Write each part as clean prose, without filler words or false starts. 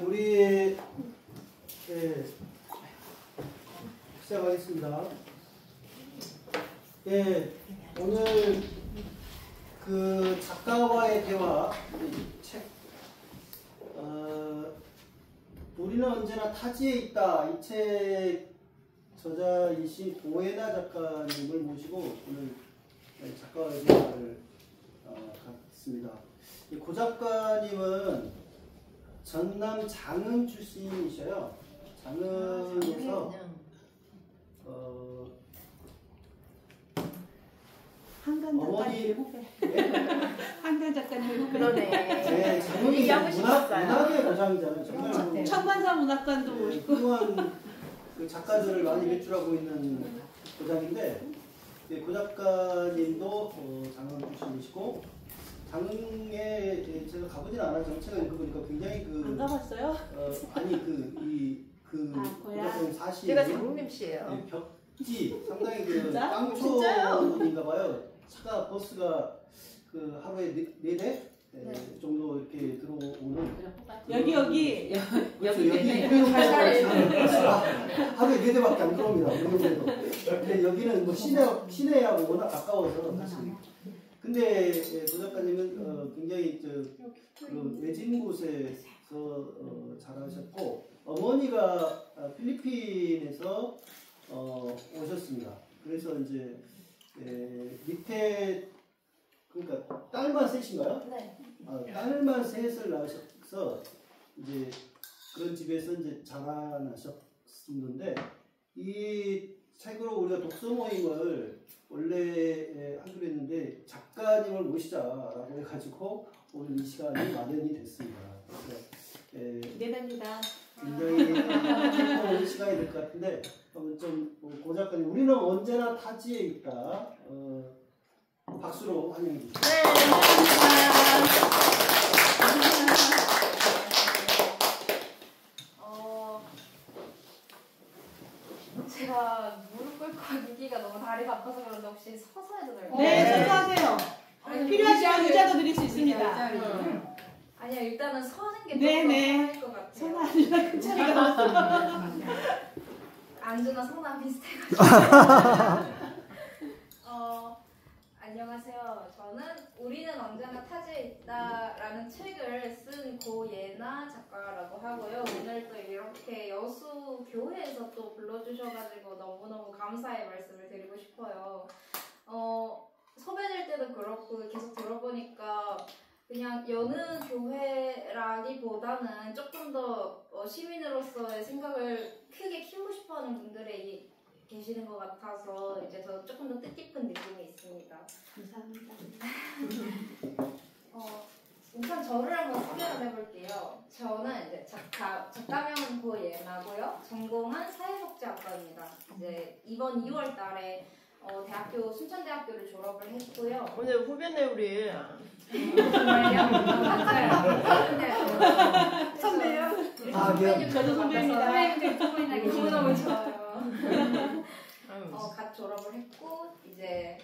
우리 시작하겠습니다. 오늘 그 작가와의 대화 책 우리는 언제나 타지에 있다 이 책 저자이신 고혜나 작가님을 모시고 오늘 작가와의 대화를 갖습니다. 고 작가님은 전남 장흥 출신이셔요. 장흥에서 한간 작가님 한간 작가님 그러네. 네, 장흥이 문학의 고장이잖아요. 정말 천만사 문학관도 모시고 훌륭한 그 작가들을 많이 배출하고 있는 고장인데 고 작가님도 장흥 출신이시고 장흥에 제가 가보진 않았지만 제가 읽어보니까 굉장히 안 가봤어요? 아니 고작가님 사실 제가 장흥님 씨예요. 네, 벽지 상당히 그 진짜? 깡초인가 봐요. 차가 버스가 그 하루에 네 대 정도 이렇게 들어오는 여기 여기 하루에 4대밖에 안 들어옵니다. 근데 여기는 뭐 시내하고 워낙 가까워서 사실. 근데 고 작가님은 굉장히 그 외진 곳에서 자라셨고 어머니가 필리핀에서 오셨습니다. 그래서 이제 밑에 그러니까 딸만 셋인가요? 네. 딸만 셋을 낳으셔서 이제 그런 집에서 이제 자라나셨는데 이 책으로 우리가 독서 모임을 원래 하기로 했는데 작가님을 모시자라고 해가지고 오늘 이 시간이 마련이 됐습니다. 그래서 기대됩니다. 굉장히 기쁜 시간이 될 것 같은데 고 작가님 우리는 언제나 타지에 있다. 박수로 환영해 주시죠. 네, 감사합니다. 제가 무릎 꿇고 하기가 너무 다리가 아파서 그런데 혹시 서서 해도 될까요? 네, 서서 하세요. 필요하시면 의자도 드릴 수 있습니다. 아니야, 일단은 서는 게 네네. 조금 편할 것 서서 같아요. 하시면 큰 차이가 나왔어요. 안주나 성남 비슷해가지고. 안녕하세요. 저는 우리는 언제나 타지에 있다라는 책을 쓴 고예나 작가라고 하고요. 오늘 또 이렇게 여수 교회에서 또 불러주셔가지고 너무너무 감사의 말씀을 드리고 싶어요. 섭외될 때도 그렇고 계속 들어보니까 그냥 여느 교회라기보다는 조금 더 시민으로서의 생각을 크게 키우고 싶어하는 분들이 계시는 것 같아서 이제 더 조금 더 뜻깊은 느낌이 있습니다. 감사합니다. 우선 저를 한번 소개를 해볼게요. 저는 이제 작가명 고예나고요. 전공은 사회복지학과입니다. 이제 이번 2월달에 대학교 순천대학교를 졸업을 했고요. 오늘 후배네 우리. 정말요? 맞아요. 선배요? 미안. 저도 선배입니다. 선배님들 두 분이나 너무너무 좋아요. 갓 졸업을 했고 이제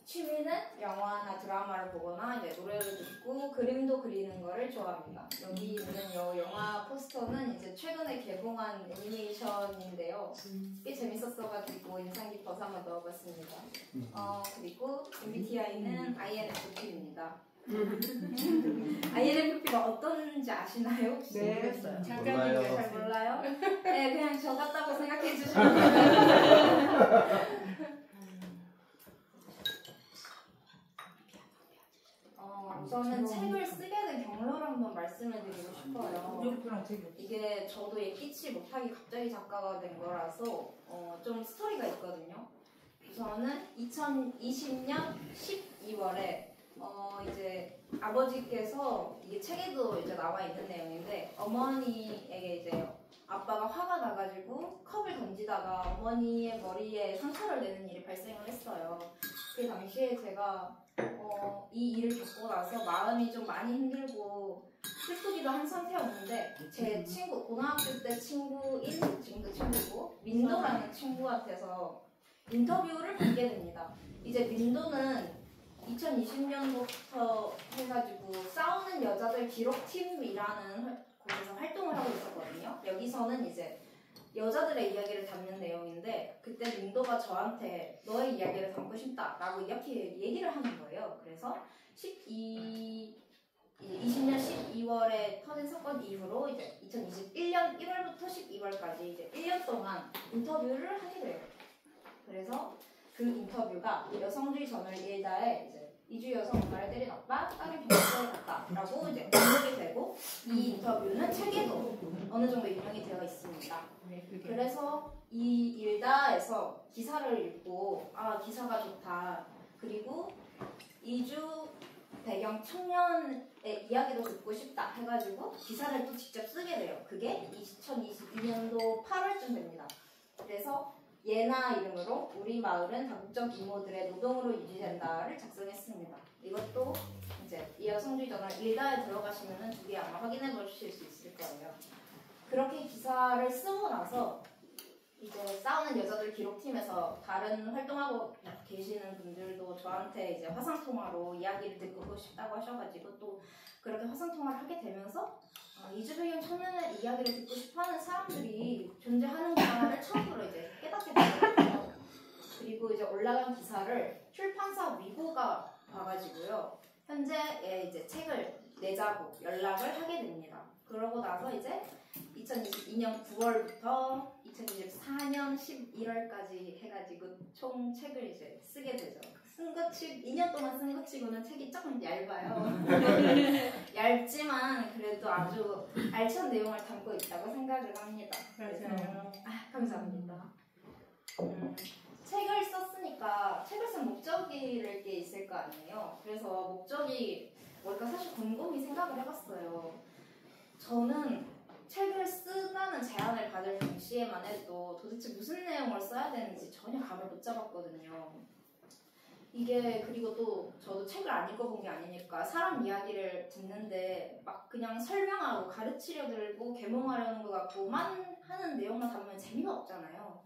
취미는 영화나 드라마를 보거나 이제 노래를 듣고 그림도 그리는 거를 좋아합니다. 여기 있는 영화 포스터는 이제 최근에 개봉한 애니메이션인데요. 꽤 재밌었어가지고 인상 깊어서 한번 넣어봤습니다. 그리고 MBTI는 INFP입니다. INFP가 어떤지 아시나요? 혹시? 네, 모르겠어요. 작가님들 잘 몰라요? 네, 그냥 저 같다고 생각해 주시면 돼요. 우선은 책을 쓰게 된 경로를 한번 말씀을 드리고 싶어요. 이게 저도 예기치 못하게 갑자기 작가가 된 거라서 좀 스토리가 있거든요. 우선은 2020년 12월에 이제 아버지께서 이게 책에도 이제 나와 있는 내용인데 어머니에게 이제 아빠가 화가 나가지고 컵을 던지다가 어머니의 머리에 상처를 내는 일이 발생을 했어요. 그 당시에 제가 이 일을 겪고 나서 마음이 좀 많이 힘들고 슬프기도 한 상태였는데 제 친구, 고등학교 때 친구인 지금도 친구고 민도라는 친구한테서 인터뷰를 받게 됩니다. 이제 민도는 2020년부터 해가지고 싸우는 여자들 기록팀이라는 곳에서 활동을 하고 있었거든요. 여기서는 이제 여자들의 이야기를 담는 내용인데 그때 링도가 저한테 너의 이야기를 담고 싶다라고 이렇게 얘기를 하는 거예요. 그래서 20년 12월에 터진 사건 이후로 이제 2021년 1월부터 12월까지 이제 1년 동안 인터뷰를 하게 돼요. 그래서 그 인터뷰가 여성주의 저널 일다에 이제 이주 여성 엄마를 때려놨다, 딸을 병원에 갔다라고 이제 언급이 되고 이 인터뷰는 책에도 어느 정도 인용이 되어 있습니다. 그래서 이 일다에서 기사를 읽고 아 기사가 좋다. 그리고 이주 배경 청년의 이야기도 듣고 싶다 해가지고 기사를 또 직접 쓰게 돼요. 그게 2022년도 8월쯤 됩니다. 그래서 예나 이름으로 우리 마을은 다국적 이모들의 노동으로 유지된다를 작성했습니다. 이것도 이제 이 여성주의 저널 일다에 들어가시면은 두 개 아마 확인해 보실 수 있을 거예요. 그렇게 기사를 쓰고 나서 이제 싸우는 여자들 기록팀에서 다른 활동하고 계시는 분들도 저한테 이제 화상통화로 이야기를 듣고 싶다고 하셔가지고 또 그렇게 화상통화를 하게 되면서 이주 배경 청년의 이야기를 듣고 싶어하는 사람들이 존재하는구나를 처음으로 이제 깨닫게 되더라고요. 그리고 이제 올라간 기사를 출판사 위고가 봐가지고요. 현재 이제 책을 내자고 연락을 하게 됩니다. 그러고 나서 이제 2022년 9월부터 2024년 11월까지 해가지고 총 책을 이제 쓰게 되죠. 쓴 것 2년 동안 쓴 것 치고는 책이 조금 얇아요. 얇지만 그래도 아주 알찬 내용을 담고 있다고 생각을 합니다. 맞아요. 감사합니다. 책을 썼으니까 책을 쓴 목적일 게 있을 거 아니에요. 그래서 목적이 뭘까 사실 곰곰이 생각을 해봤어요. 저는 책을 쓰라는 제안을 받을 당시에만 해도 도대체 무슨 내용을 써야 되는지 전혀 감을 못 잡았거든요. 이게 그리고 또 저도 책을 안 읽어본 게 아니니까 사람 이야기를 듣는데 막 그냥 설명하고 가르치려 들고 계몽하려는 것 같고만 하는 내용만 담으면 재미가 없잖아요.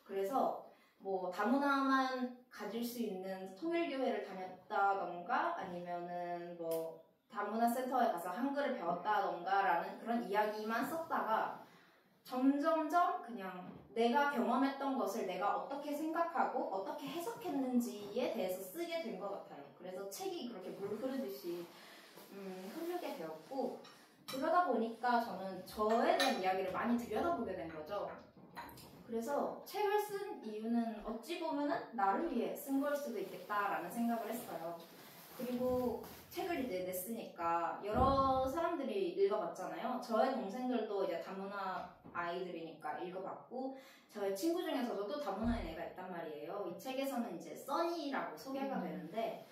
그래서 뭐 다문화만 가질 수 있는 통일교회를 다녔다던가 아니면은 뭐 다문화 센터에 가서 한글을 배웠다던가 라는 그런 이야기만 썼다가 점점점 그냥 내가 경험했던 것을 내가 어떻게 생각하고 어떻게 해석했는지에 대해서 쓰게 된 것 같아요. 그래서 책이 그렇게 물 흐르듯이 흐르게 되었고 그러다 보니까 저는 저에 대한 이야기를 많이 들여다보게 된 거죠. 그래서 책을 쓴 이유는 어찌 보면은 나를 위해 쓴 걸 수도 있겠다라는 생각을 했어요. 그리고 책을 이제 냈으니까 여러 사람들이 읽어봤잖아요. 저의 동생들도 이제 다문화 아이들이니까 읽어봤고 저의 친구 중에서도 또 다문화인 애가 있단 말이에요. 이 책에서는 이제 써니라고 소개가 되는데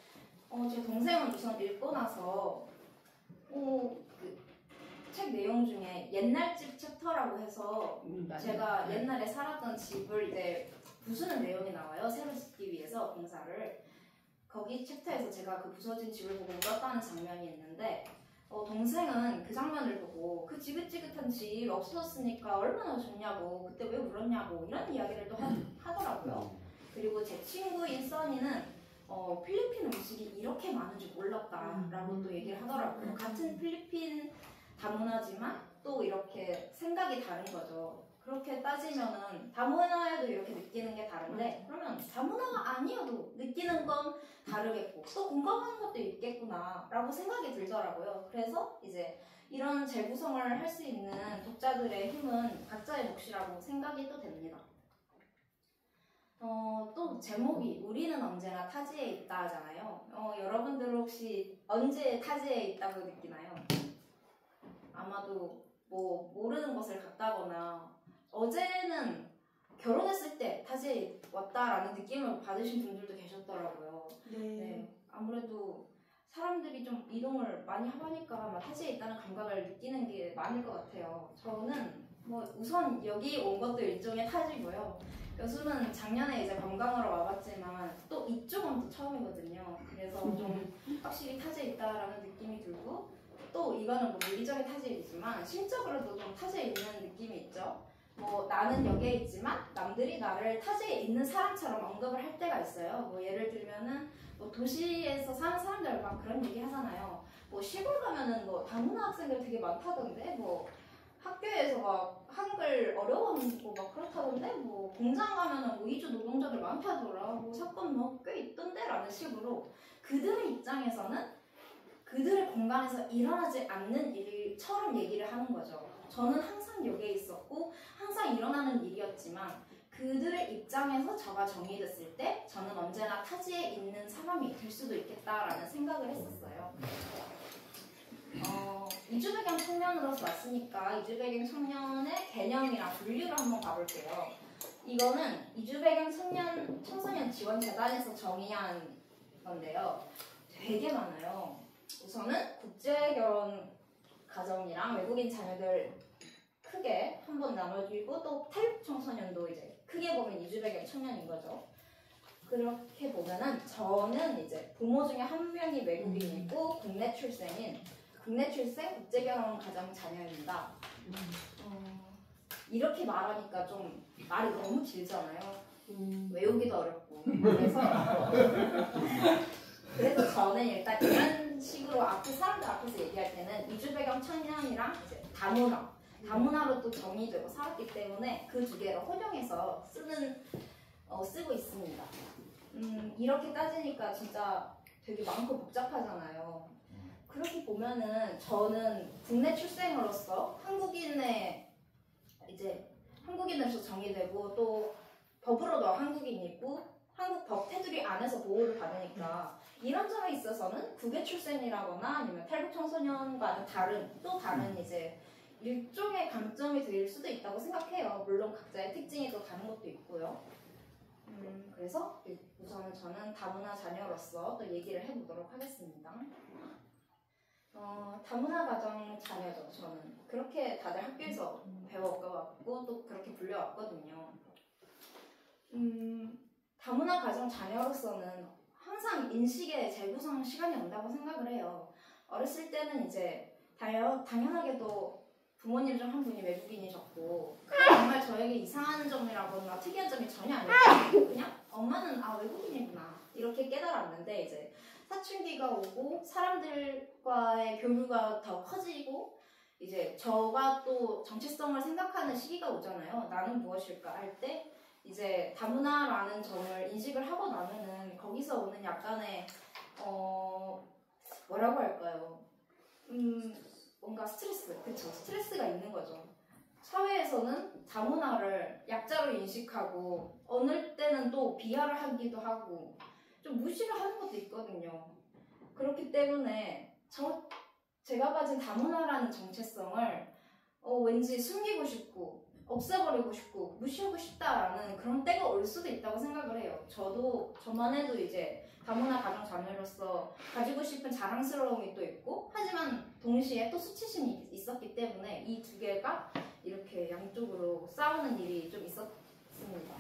제 동생은 우선 읽고 나서 그 책 내용 중에 옛날 집 챕터라고 해서 제가 옛날에 살았던 집을 이제 부수는 내용이 나와요. 새로 짓기 위해서 공사를. 거기 챕터에서 제가 그 부서진 집을 보고 울었다는 장면이 있는데 동생은 그 장면을 보고 그 지긋지긋한 집 없어졌으니까 얼마나 좋냐고 그때 왜 울었냐고 이런 이야기를 또 하더라고요. 그리고 제 친구인 써니는 필리핀 음식이 이렇게 많은 줄 몰랐다라고 또 얘기를 하더라고요. 같은 필리핀 다문화지만 또 이렇게 생각이 다른 거죠. 그렇게 따지면은 다문화에도 이렇게 느끼는 게 다른데 그러면 다문화가 아니어도 느끼는 건 다르겠고 또 공감하는 것도 있겠구나 라고 생각이 들더라고요. 그래서 이제 이런 재구성을 할 수 있는 독자들의 힘은 각자의 몫이라고 생각이 또 됩니다. 또 제목이 우리는 언제나 타지에 있다 하잖아요. 여러분들 혹시 언제 타지에 있다고 느끼나요? 아마도 뭐 모르는 곳을 갔다거나 어제는 결혼했을 때 타지에 왔다라는 느낌을 받으신 분들도 계셨더라고요. 네. 아무래도 사람들이 좀 이동을 많이 하니까 타지에 있다는 감각을 느끼는 게 많을 것 같아요. 저는 뭐 우선 여기 온 것도 일종의 타지고요. 여수는 작년에 이제 관광으로 와봤지만 또 이쪽은 또 처음이거든요. 그래서 좀 확실히 타지에 있다라는 느낌이 들고 또 이거는 뭐 물리적인 타지이지만 심적으로도 좀 타지에 있는 느낌이 있죠. 뭐 나는 여기에 있지만 남들이 나를 타지에 있는 사람처럼 언급을 할 때가 있어요. 뭐 예를 들면은 뭐 도시에서 사는 사람들 막 그런 얘기 하잖아요. 뭐 시골 가면은 뭐 다문화 학생들 되게 많다던데 뭐 학교에서 막 한글 어려워하고 막 그렇다던데 뭐 공장 가면은 뭐 이주 노동자들 많다더라 뭐 사건 뭐 꽤 있던데 라는 식으로 그들의 입장에서는 그들의 공간에서 일어나지 않는 일처럼 얘기를 하는 거죠. 저는 항상 여기에 있었고 항상 일어나는 일이었지만 그들의 입장에서 저가 정의됐을 때 저는 언제나 타지에 있는 사람이 될 수도 있겠다라는 생각을 했었어요. 이주배경 청년으로서 왔으니까 이주배경 청년의 개념이랑 분류를 한번 가볼게요. 이거는 이주배경 청소년 지원재단에서 정의한 건데요. 되게 많아요. 우선은 국제결혼 가정이랑 외국인 자녀들 크게 한번 나눠주고 또 탈북 청소년도 이제 크게 보면 이주배경 청년인 거죠. 그렇게 보면은 저는 이제 부모 중에 한 명이 외국인이고 국내 출생 국제결혼 가정 자녀입니다. 이렇게 말하니까 좀 말이 너무 길잖아요. 외우기도 어렵고 그래서 저는 일단 이런 식으로 사람들 앞에서 얘기할 때는 이주배경 청년이랑 이제 다문화로 또 정의되고 살았기 때문에 그 두 개를 혼용해서 쓰고 있습니다. 이렇게 따지니까 진짜 되게 많고 복잡하잖아요. 그렇게 보면은 저는 국내 출생으로서 한국인으로서 정의되고 또 법으로도 한국인이고 한국 법 테두리 안에서 보호를 받으니까 이런 점에 있어서는 국외 출생이라거나 아니면 탈북 청소년과는 다른 이제 일종의 강점이 될 수도 있다고 생각해요. 물론 각자의 특징이 또 다른 것도 있고요. 그래서 우선은 저는 다문화 자녀로서 또 얘기를 해보도록 하겠습니다. 다문화 가정 자녀죠. 저는 그렇게 다들 학교에서 배워왔고 또 그렇게 불려왔거든요. 다문화 가정 자녀로서는 항상 인식의 재구성 시간이 온다고 생각을 해요. 어렸을 때는 이제 당연하게도 부모님 중 한 분이 외국인이셨고 정말 저에게 이상한 점이라거나 특이한 점이 전혀 아니었고 그냥 엄마는 외국인이구나 이렇게 깨달았는데 이제 사춘기가 오고 사람들과의 교류가 더 커지고 이제 저가 또 정체성을 생각하는 시기가 오잖아요. 나는 무엇일까 할 때 이제 다문화라는 점을 인식을 하고 나면은 거기서 오는 약간의 뭐라고 할까요? 뭔가 스트레스가 있는 거죠. 사회에서는 다문화를 약자로 인식하고 어느 때는 또 비하를 하기도 하고 좀 무시를 하는 것도 있거든요. 그렇기 때문에 제가 가진 다문화라는 정체성을 왠지 숨기고 싶고 없애버리고 싶고 무시하고 싶다라는 그런 때가 올 수도 있다고 생각을 해요. 저만 해도 이제 다문화 가정 자녀로서 가지고 싶은 자랑스러움이 또 있고 하지만 동시에 또 수치심이 있었기 때문에 이 두 개가 이렇게 양쪽으로 싸우는 일이 좀 있었습니다.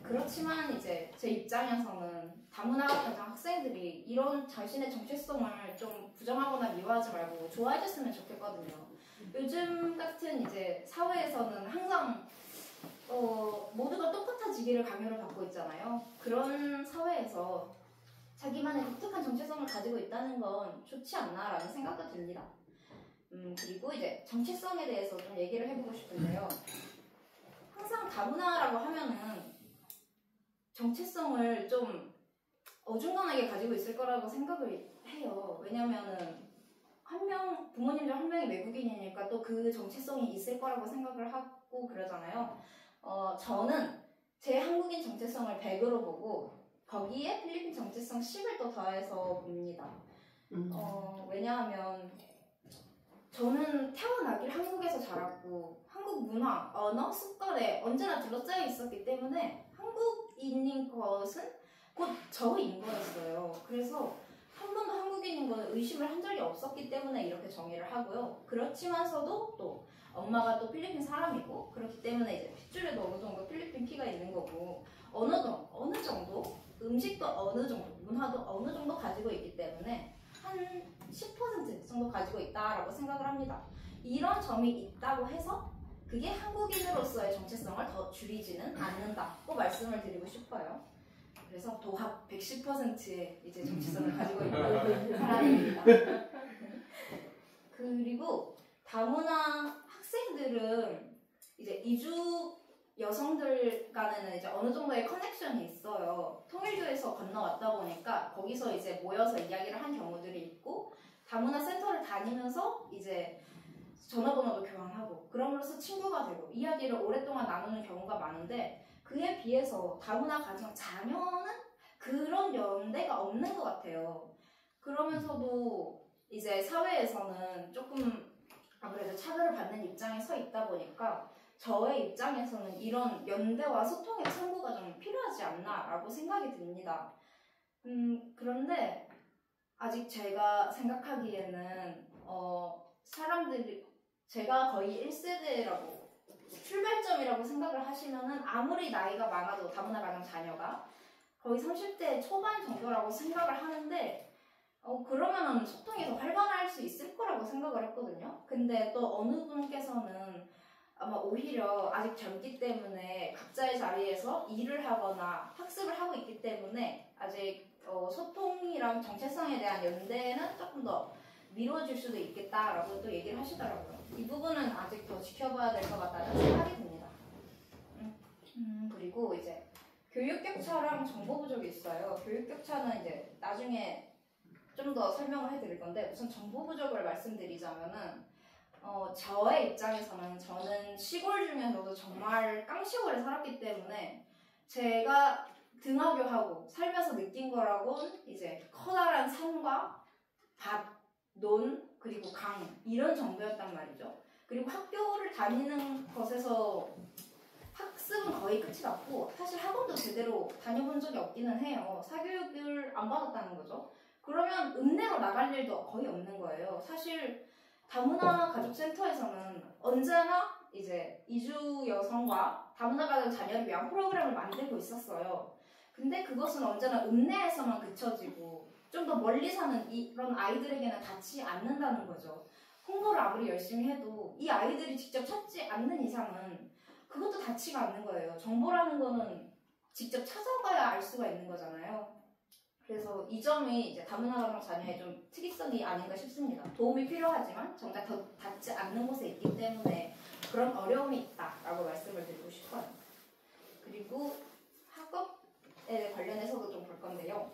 그렇지만 이제 제 입장에서는 다문화 가정 학생들이 이런 자신의 정체성을 좀 부정하거나 미워하지 말고 좋아해줬으면 좋겠거든요. 요즘 같은 이제 사회에서는 항상 모두가 똑같아지기를 강요를 받고 있잖아요. 그런 사회에서 자기만의 독특한 정체성을 가지고 있다는 건 좋지 않나라는 생각도 듭니다. 그리고 이제 정체성에 대해서 좀 얘기를 해보고 싶은데요. 항상 다문화라고 하면은 정체성을 좀 어중간하게 가지고 있을 거라고 생각을 해요. 왜냐면은 부모님 중 한 명이 외국인이니까 또 그 정체성이 있을 거라고 생각을 하고 그러잖아요. 저는 제 한국인 정체성을 100으로 보고 거기에 필리핀 정체성 10을 또 더해서 봅니다. 왜냐하면 저는 태어나길 한국에서 자랐고 한국 문화, 언어, 습관에 언제나 둘러싸여 있었기 때문에 한국인인 것은 곧 저인 거였어요. 그래서 한 번도 한국인인 거는 의심을 한 적이 없었기 때문에 이렇게 정의를 하고요. 그렇지만서도 또 엄마가 또 필리핀 사람이고 그렇기 때문에 이제 핏줄에도 어느 정도 필리핀 피가 있는 거고 언어도 어느 정도, 음식도 어느 정도, 문화도 어느 정도 가지고 있기 때문에 한 10% 정도 가지고 있다라고 생각을 합니다. 이런 점이 있다고 해서 그게 한국인으로서의 정체성을 더 줄이지는 않는다고 말씀을 드리고 싶어요. 그래서 도합 110%의 이제 정체성을 가지고 있는 사람입니다. 그리고 다문화 학생들은 이제 이주 여성들과는 이제 어느 정도의 커넥션이 있어요. 통일교에서 건너왔다 보니까 거기서 이제 모여서 이야기를 한 경우들이 있고, 다문화 센터를 다니면서 이제 전화번호도 교환하고 그러면서 친구가 되고 이야기를 오랫동안 나누는 경우가 많은데, 그에 비해서 다문화 가정 자녀는 그런 연대가 없는 것 같아요. 그러면서도 이제 사회에서는 조금 아무래도 차별을 받는 입장에 서 있다 보니까 저의 입장에서는 이런 연대와 소통의 창구가 좀 필요하지 않나라고 생각이 듭니다. 그런데 아직 제가 생각하기에는 사람들이, 제가 거의 1세대라고 출발점이라고 생각을 하시면은 아무리 나이가 많아도 다문화 가정 자녀가 거의 30대 초반 정도라고 생각을 하는데, 그러면은 소통이 더 활발할 수 있을 거라고 생각을 했거든요. 근데 또 어느 분께서는 아마 오히려 아직 젊기 때문에 각자의 자리에서 일을 하거나 학습을 하고 있기 때문에 아직 소통이랑 정체성에 대한 연대는 조금 더 미뤄질 수도 있겠다라고 또 얘기를 하시더라고요. 이 부분은 아직 더 지켜봐야 될 것 같다는 생각이 듭니다. 그리고 이제 교육격차랑 정보 부족이 있어요. 교육격차는 이제 나중에 좀 더 설명을 해드릴 건데, 우선 정보 부족을 말씀드리자면은 저의 입장에서는 저는 시골 중에서도 정말 깡시골에 살았기 때문에 제가 등하교하고 살면서 느낀 거라곤 이제 커다란 산과 밭, 논, 그리고 강, 이런 정도였단 말이죠. 그리고 학교를 다니는 것에서 학습은 거의 끝이 났고, 사실 학원도 제대로 다녀본 적이 없기는 해요. 사교육을 안 받았다는 거죠. 그러면 읍내로 나갈 일도 거의 없는 거예요. 사실 다문화 가족센터에서는 언제나 이제 이주 여성과 다문화 가족 자녀를 위한 프로그램을 만들고 있었어요. 근데 그것은 언제나 읍내에서만 그쳐지고 좀 더 멀리 사는 이런 아이들에게는 닿지 않는다는 거죠. 홍보를 아무리 열심히 해도 이 아이들이 직접 찾지 않는 이상은 그것도 닿지가 않는 거예요. 정보라는 거는 직접 찾아가야 알 수가 있는 거잖아요. 그래서 이 점이 이제 다문화 가정 자녀의 좀 특이성이 아닌가 싶습니다. 도움이 필요하지만 정작 더 닿지 않는 곳에 있기 때문에 그런 어려움이 있다라고 말씀을 드리고 싶어요. 그리고 학업에 관련해서도 좀 볼 건데요.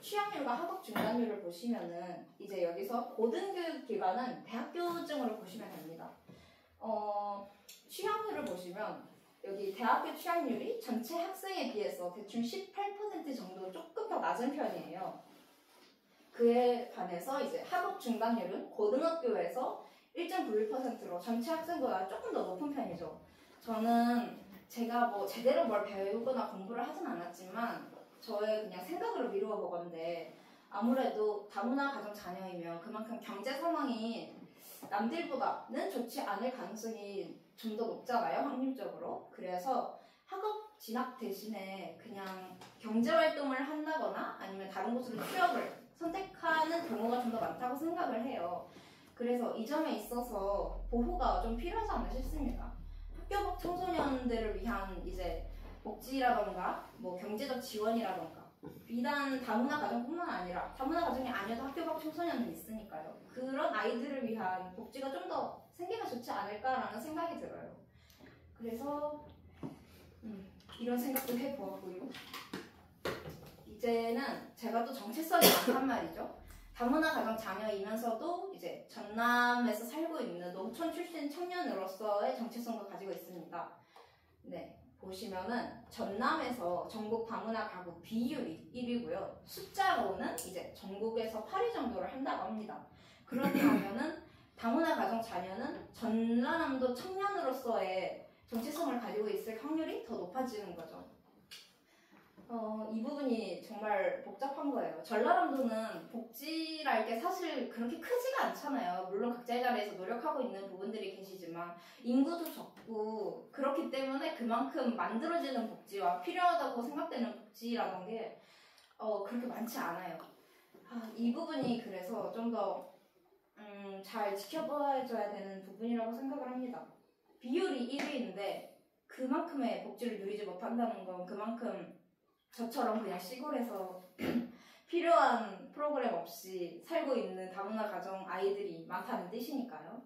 취업률과 학업 중단율을 보시면은 이제 여기서 고등교육 기관은 대학교증으로 보시면 됩니다. 취업률을 보시면 여기 대학교 취업률이 전체 학생에 비해서 대충 18% 정도 조금 더 낮은 편이에요. 그에 반해서 이제 학업 중단율은 고등학교에서 1.91%로 전체 학생보다 조금 더 높은 편이죠. 저는 제가 뭐 제대로 뭘 배우거나 공부를 하진 않았지만 저의 그냥 생각으로 미루어 보건데, 아무래도 다문화 가정 자녀이면 그만큼 경제 상황이 남들보다는 좋지 않을 가능성이 좀 더 높잖아요, 확률적으로. 그래서 학업 진학 대신에 그냥 경제활동을 한다거나 아니면 다른 곳으로 취업을 선택하는 경우가 좀 더 많다고 생각을 해요. 그래서 이 점에 있어서 보호가 좀 필요하지 않나 싶습니다. 학교 밖 청소년들을 위한 이제 복지라던가 뭐 경제적 지원이라던가, 비단 다문화 가정뿐만 아니라 다문화 가정이 아니어도 학교 밖 청소년은 있으니까요. 그런 아이들을 위한 복지가 좀 더 생기면 좋지 않을까라는 생각이 들어요. 그래서 이런 생각도 해보았고요. 이제는 제가 또 정체성이 많단 말이죠. 다문화 가정 자녀이면서도 이제 전남에서 살고 있는 농촌 출신 청년으로서의 정체성도 가지고 있습니다. 네, 보시면은 전남에서 전국 다문화 가구 비율이 1위고요. 숫자로는 이제 전국에서 8위 정도를 한다고 합니다. 그렇다면은 다문화 가정 자녀는 전라남도 청년으로서의 정체성을 가지고 있을 확률이 더 높아지는 거죠. 이 부분이 정말 복잡한 거예요. 전라남도는 복지랄 게 사실 그렇게 크지가 않잖아요. 물론 각자의 자리에서 노력하고 있는 부분들이 계시지만 인구도 적고 그렇기 때문에 그만큼 만들어지는 복지와 필요하다고 생각되는 복지라는 게 그렇게 많지 않아요. 이 부분이 그래서 좀 더 잘 지켜봐줘야 되는 부분이라고 생각을 합니다. 비율이 1위인데 그만큼의 복지를 누리지 못한다는 건 그만큼 저처럼 그냥 시골에서 필요한 프로그램 없이 살고 있는 다문화 가정 아이들이 많다는 뜻이니까요.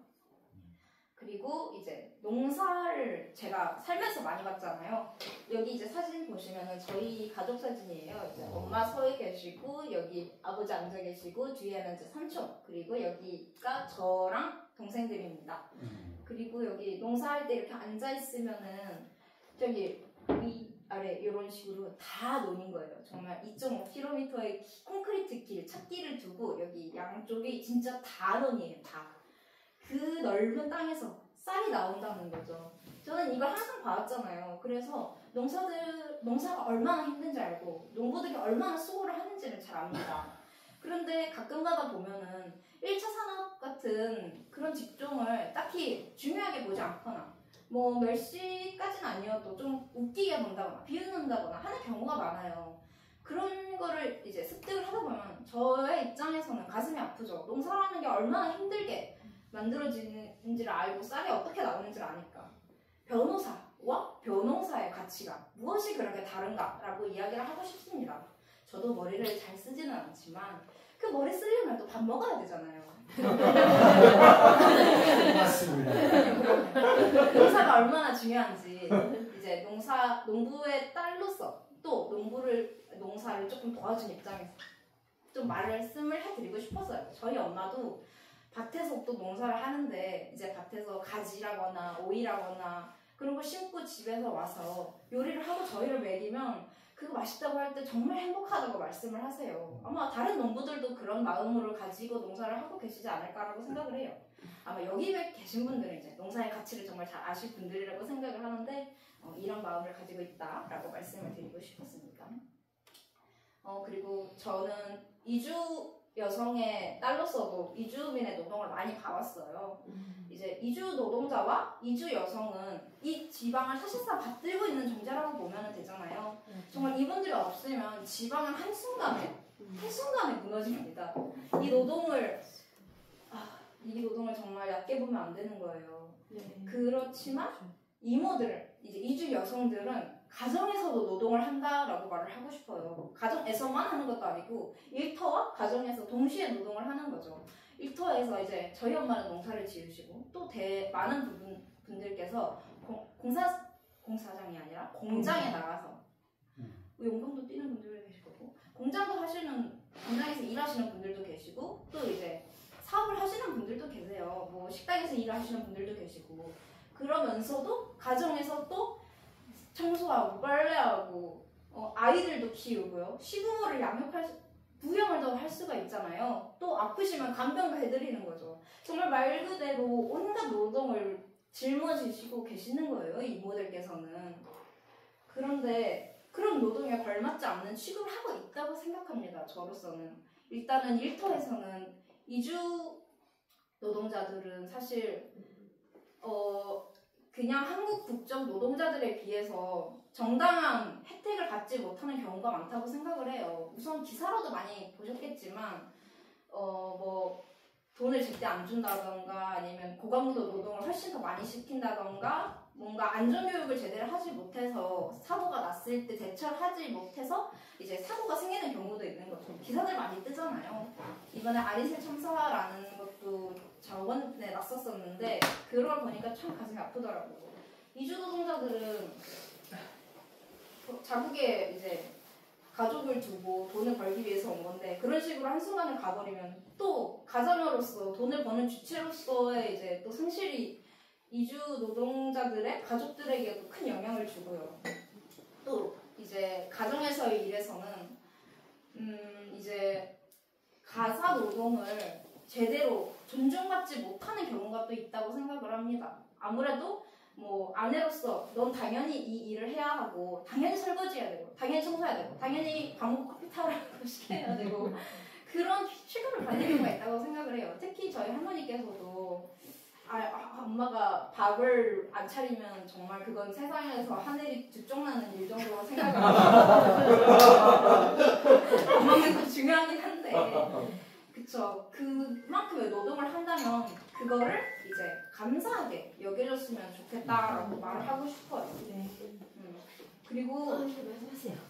그리고 이제 농사를 제가 살면서 많이 봤잖아요. 여기 이제 사진 보시면은 저희 가족 사진이에요. 이제 엄마 서에 계시고 여기 아버지 앉아 계시고 뒤에는 이제 삼촌 그리고 여기가 저랑 동생들입니다. 그리고 여기 농사할 때 이렇게 앉아 있으면은 저기 위 아래 이런 식으로 다 논인 거예요. 정말 2.5km의 콘크리트 길, 찾기를 두고 여기 양쪽이 진짜 다 논이에요. 다. 그 넓은 땅에서 쌀이 나온다는 거죠. 저는 이걸 항상 봐왔잖아요. 그래서 농사가 얼마나 힘든지 알고 농부들이 얼마나 수고를 하는지를 잘 압니다. 그런데 가끔가다 보면은 1차 산업 같은 그런 직종을 딱히 중요하게 보지 않거나 뭐 멸시까지는 아니어도 좀 웃기게 본다거나 비웃는다거나 하는 경우가 많아요. 그런 거를 이제 습득을 하다 보면 저의 입장에서는 가슴이 아프죠. 농사라는 게 얼마나 힘들게 만들어지는지를 알고 쌀이 어떻게 나오는지를 아니까 변호사와 변호사의 가치가 무엇이 그렇게 다른가라고 이야기를 하고 싶습니다. 저도 머리를 잘 쓰지는 않지만 그 머리 쓰려면 또 밥 먹어야 되잖아요. 맞습니다. 농사가 얼마나 중요한지 이제 농부의 딸로서 또 농사를 조금 도와준 입장에서 좀 말씀을 해드리고 싶었어요. 저희 엄마도 밭에서 또 농사를 하는데 이제 밭에서 가지라거나 오이라거나 그런 거 심고 집에서 와서 요리를 하고 저희를 먹이면 그거 맛있다고 할 때 정말 행복하다고 말씀을 하세요. 아마 다른 농부들도 그런 마음으로 가지고 농사를 하고 계시지 않을까라고 생각을 해요. 아마 여기 계신 분들은 이제 농사의 가치를 정말 잘 아실 분들이라고 생각을 하는데 이런 마음을 가지고 있다라고 말씀을 드리고 싶었습니다. 그리고 저는 이주 여성의 딸로서도 이주민의 노동을 많이 봐왔어요. 이제 이주 노동자와 이주 여성은 이 지방을 사실상 받들고 있는 존재라고 보면 되잖아요. 정말 이분들이 없으면 지방은 한순간에 무너집니다. 이 노동을 정말 얕게 보면 안 되는 거예요. 그렇지만 이모들, 이제 이주 여성들은 가정에서도 노동을 한다라고 말을 하고 싶어요. 가정에서만 하는 것도 아니고 일터와 가정에서 동시에 노동을 하는 거죠. 일터에서 이제 저희 엄마는 농사를 지으시고 또 많은 분들께서 공사장이 아니라 공장에 나가서 용병도 뛰는 분들도 계시고 공장에서 일하시는 분들도 계시고 또 이제 사업을 하시는 분들도 계세요. 뭐 식당에서 일하시는 분들도 계시고 그러면서도 가정에서 또 청소하고 빨래하고 아이들도 키우고요. 시부모를 부양을 더 할 수가 있잖아요. 또 아프시면 간병도 해드리는 거죠. 정말 말 그대로 온갖 노동을 짊어지시고 계시는 거예요. 이모들께서는. 그런데 그런 노동에 걸맞지 않는 취급을 하고 있다고 생각합니다. 저로서는. 일단은 일터에서는 이주 노동자들은 사실 그냥 한국 국적 노동자들에 비해서 정당한 혜택을 받지 못하는 경우가 많다고 생각을 해요. 우선 기사로도 많이 보셨겠지만 뭐 돈을 제때 안 준다던가 아니면 고강도 노동을 훨씬 더 많이 시킨다던가 뭔가 안전교육을 제대로 하지 못해서 사고가 났을 때 대처를 하지 못해서 이제 사고가 생기는 경우도 있는 거죠. 기사들 많이 뜨잖아요. 이번에 아리셀 참사라는 것도 저번에 났었었는데 그걸 보니까 참 가슴이 아프더라고요. 이주 노동자들은 자국에 이제 가족을 두고 돈을 벌기 위해서 온 건데 그런 식으로 한순간에 가버리면 또 가장으로서 돈을 버는 주체로서의 이제 또 상실이 이주 노동자들의 가족들에게도 큰 영향을 주고요. 또 이제 가정에서의 일에서는 이제 가사 노동을 제대로 존중받지 못하는 경우가 또 있다고 생각을 합니다. 아무래도 뭐 아내로서 넌 당연히 이 일을 해야 하고 당연히 설거지해야 되고 당연히 청소해야 되고 당연히 밥 먹고 커피 타라고 시켜야 되고 그런 취급을 받는 경우가 있다고 생각을 해요. 특히 저희 할머니께서도 엄마가 밥을 안 차리면 정말 그건 세상에서 하늘이 두쪽나는 일 정도로 생각을 하고 엄마는 더 중요하긴 한데 그쵸. 그만큼의 노동을 한다면 그거를 이제 감사하게 여겨줬으면 좋겠다라고 말을 하고 싶어요. 그리고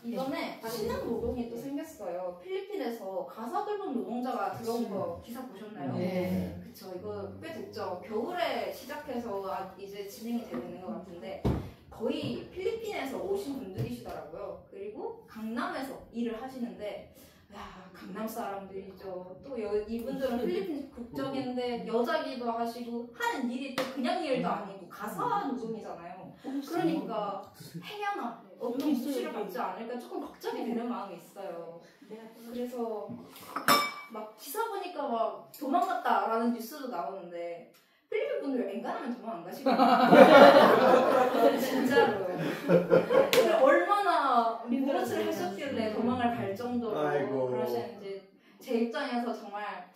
이번에 신흥 노동이 또 생겼어요. 필리핀에서 가사 돌봄 노동자가 들어온 거 기사 보셨나요? 네. 그쵸. 이거 꽤 됐죠. 겨울에 시작해서 이제 진행이 되고 있는 것 같은데 거의 필리핀에서 오신 분들이시더라고요. 그리고 강남에서 일을 하시는데 야, 강남 사람들이죠. 또 이분들은 필리핀 국적인데 여자기도 하시고 하는 일이 또 그냥 일도 아니고 가사 노동이잖아요. 그러니까 행여나 어떤 수치를 받지 않을까 조금 걱정이 되는 마음이 있어요. 그래서 막 기사 보니까 막 도망갔다라는 뉴스도 나오는데 필리핀 분들 엔간하면 도망 안 가시거든요. 진짜로요. 얼마나 무엇을 하셨길래 도망을 갈 정도로 아이고. 그러시는지 제 입장에서 정말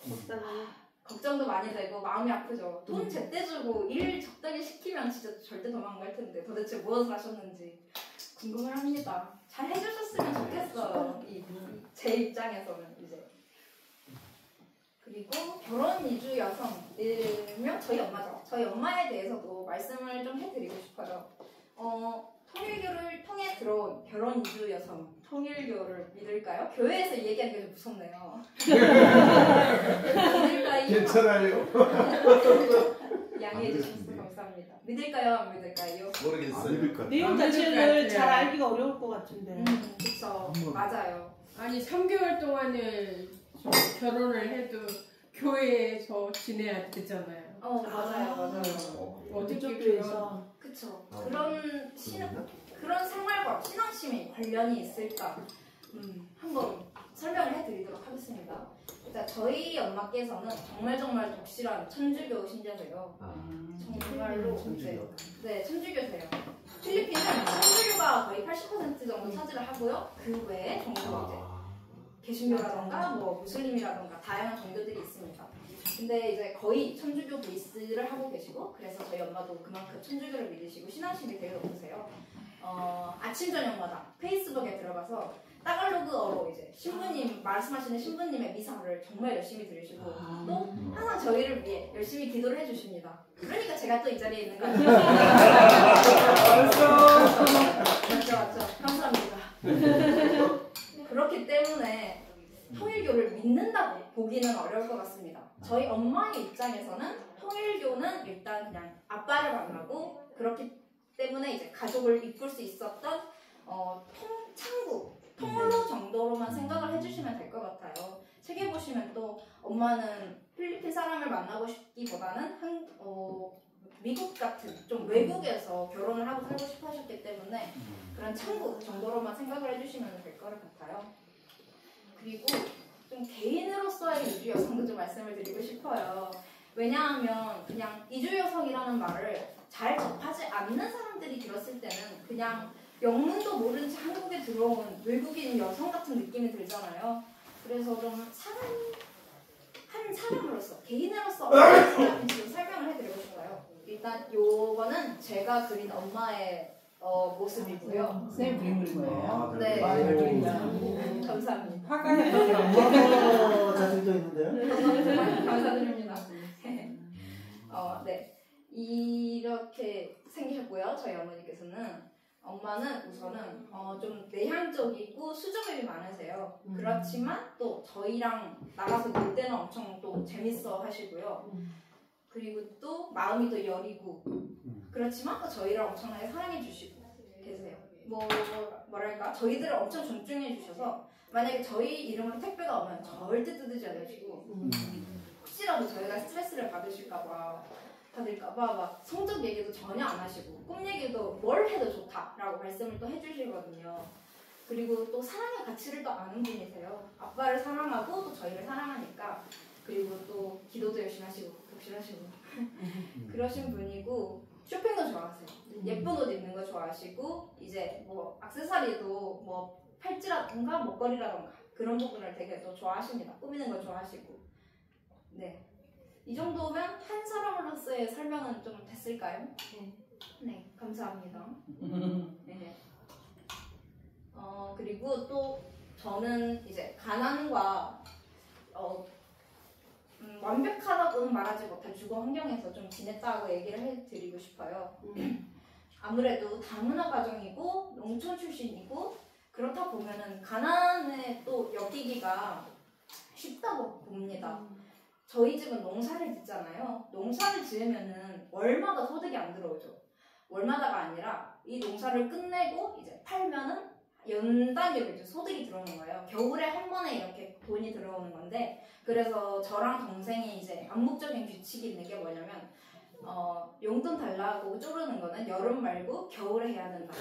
걱정도 많이 되고 마음이 아프죠. 돈 제때 주고 일 적당히 시키면 진짜 절대 도망 갈 텐데 도대체 무엇을 하셨는지 궁금을 합니다. 잘 해주셨으면 좋겠어요. 제 입장에서는 이제. 그리고 결혼 이주 여성, 일명 저희 엄마죠. 저희 엄마에 대해서도 말씀을 좀 해드리고 싶어요. 통일교를 통해 들어온 결혼 이주 여성, 통일교를 믿을까요? 교회에서 얘기하기가 좀 무섭네요. 믿을까요? 괜찮아요. 양해해 주셔서 감사합니다. 믿을까요? 안 믿을까요? 모르겠어요. 내용 자체를 잘 알기가 어려울 것 같은데. 그쵸. 맞아요. 아니 3개월 동안을 결혼을 해도 교회에서 지내야 되잖아요. 맞아요. 어떻게 그쪽에서 그쵸. 그런 생활과 신앙심이 관련이 있을까? 한번 설명을 해드리도록 하겠습니다. 일단 저희 엄마께서는 정말 독실한 천주교 신자세요. 정말로 네, 천주교세요. 필리핀은 천주교가 거의 80% 정도 차지를 하고요. 그 외에 종교 이제 개신교라던가 뭐 무슬림이라던가 다양한 종교들이 있습니다. 근데 이제 거의 천주교 베이스를 하고 계시고 그래서 저희 엄마도 그만큼 천주교를 믿으시고 신앙심이 되게 높으세요. 아침 저녁마다 페이스북에 들어가서 따갈로그어로 이제 신부님 말씀하시는 신부님의 미사를 정말 열심히 들으시고 또 항상 저희를 위해 열심히 기도를 해주십니다. 그러니까 제가 또 이 자리에 있는 거 아니에요? 맞죠. 감사합니다. 그렇기 때문에 통일교를 믿는다고 보기는 어려울 것 같습니다. 저희 엄마의 입장에서는 통일교는 일단 그냥 아빠를 만나고 그렇기 때문에 이제 가족을 이끌 수 있었던 통로 정도로만 생각을 해주시면 될 것 같아요. 책에 보시면 또 엄마는 필리핀 사람을 만나고 싶기보다는 미국 같은 좀 외국에서 결혼을 하고 살고 싶어 하셨기 때문에 그런 창구 정도로만 생각을 해주시면 될 것 같아요. 그리고 좀 개인으로서의 이주 여성도 좀 말씀을 드리고 싶어요. 왜냐하면 그냥 이주 여성이라는 말을 잘 접하지 않는 사람들이 들었을 때는 그냥 영문도 모른 채 한국에 들어온 외국인 여성 같은 느낌이 들잖아요. 그래서 좀 한 사람으로서 개인으로서 어떤 생각인지 좀 설명을 해드리고 싶어요. 일단 요거는 제가 그린 엄마의 모습이고요. 쌤 그림을 거예요? 네. 감사합니다. 자질도 있는데요? 감사드립니다. 네. 이렇게 생기셨고요. 저희 어머니께서는 엄마는 우선은 좀 내향적이고 수줍음이 많으세요. 그렇지만 또 저희랑 나가서 놀 때는 엄청 또 재밌어 하시고요. 그리고 또 마음이 또 여리고 그렇지만 또 저희를 엄청나게 사랑해 주시고 계세요. 뭐랄까 저희들을 엄청 존중해 주셔서 만약에 저희 이름으로 택배가 오면 절대 뜯지 않으시고 혹시라도 저희가 스트레스를 받을까봐 막 성적 얘기도 전혀 안 하시고 꿈 얘기도 뭘 해도 좋다라고 말씀을 또 해주시거든요. 그리고 또 사랑의 가치를 또 아는 분이세요. 아빠를 사랑하고 또 저희를 사랑하니까 그리고 또 기도도 열심히 하시고 독실하시고 그러신 분이고 쇼핑도 좋아하세요. 예쁜 옷 입는 거 좋아하시고 이제 뭐 액세서리도 뭐 팔찌라던가 목걸이라던가 그런 부분을 되게 또 좋아하십니다. 꾸미는 거 좋아하시고 네. 이 정도면 한 사람으로서의 설명은 좀 됐을까요? 네, 감사합니다. 네. 그리고 또 저는 이제 가난과 완벽하다고는 말하지 못할 주거 환경에서 좀 지냈다고 얘기를 해드리고 싶어요. 아무래도 다문화 가정이고 농촌 출신이고 그렇다 보면은 가난에 또 엮이기가 쉽다고 봅니다. 저희 집은 농사를 짓잖아요. 농사를 지으면은 월마다 소득이 안 들어오죠. 월마다가 아니라 이 농사를 끝내고 이제 팔면은 연단위로 이제 소득이 들어오는 거예요. 겨울에 한 번에 이렇게 돈이 들어오는 건데, 그래서 저랑 동생이 이제 암묵적인 규칙이 있는 게 뭐냐면, 용돈 달라고 쪼르는 거는 여름 말고 겨울에 해야 된다.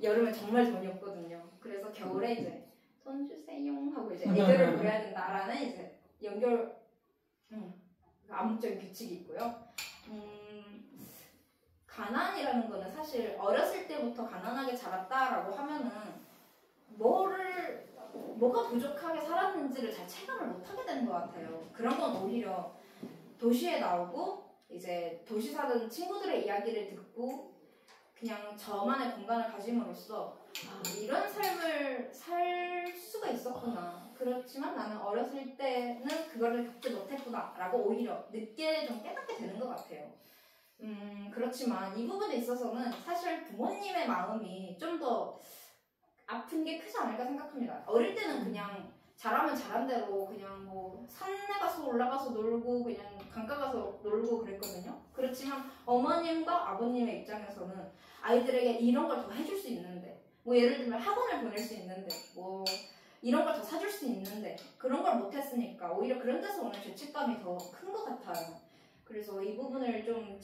여름에 정말 돈이 없거든요. 그래서 겨울에 이제 돈 주세요 하고 이제 애교를 부려야 된다라는 이제 암묵적인 규칙이 있고요. 가난이라는 거는 사실 어렸을 때부터 가난하게 자랐다라고 하면은 뭐가 부족하게 살았는지를 잘 체감을 못하게 되는 것 같아요. 그런 건 오히려 도시에 나오고 이제 도시 사는 친구들의 이야기를 듣고 그냥 저만의 공간을 가짐으로써 이런 삶을 살 수가 있었구나. 그렇지만 나는 어렸을 때는 그거를 겪지 못했구나 라고 오히려 늦게 좀 깨닫게 되는 것 같아요. 그렇지만 이 부분에 있어서는 사실 부모님의 마음이 좀 더 아픈 게 크지 않을까 생각합니다. 어릴 때는 그냥 잘하면 잘한 대로 그냥 뭐 산에 가서 올라가서 놀고 그냥 강가 가서 놀고 그랬거든요. 그렇지만 어머님과 아버님의 입장에서는 아이들에게 이런 걸 더 해줄 수 있는데, 뭐 예를 들면 학원을 보낼 수 있는데, 뭐 이런 걸 더 사줄 수 있는데 그런 걸 못했으니까 오히려 그런 데서 오는 죄책감이 더 큰 것 같아요. 그래서 이 부분을 좀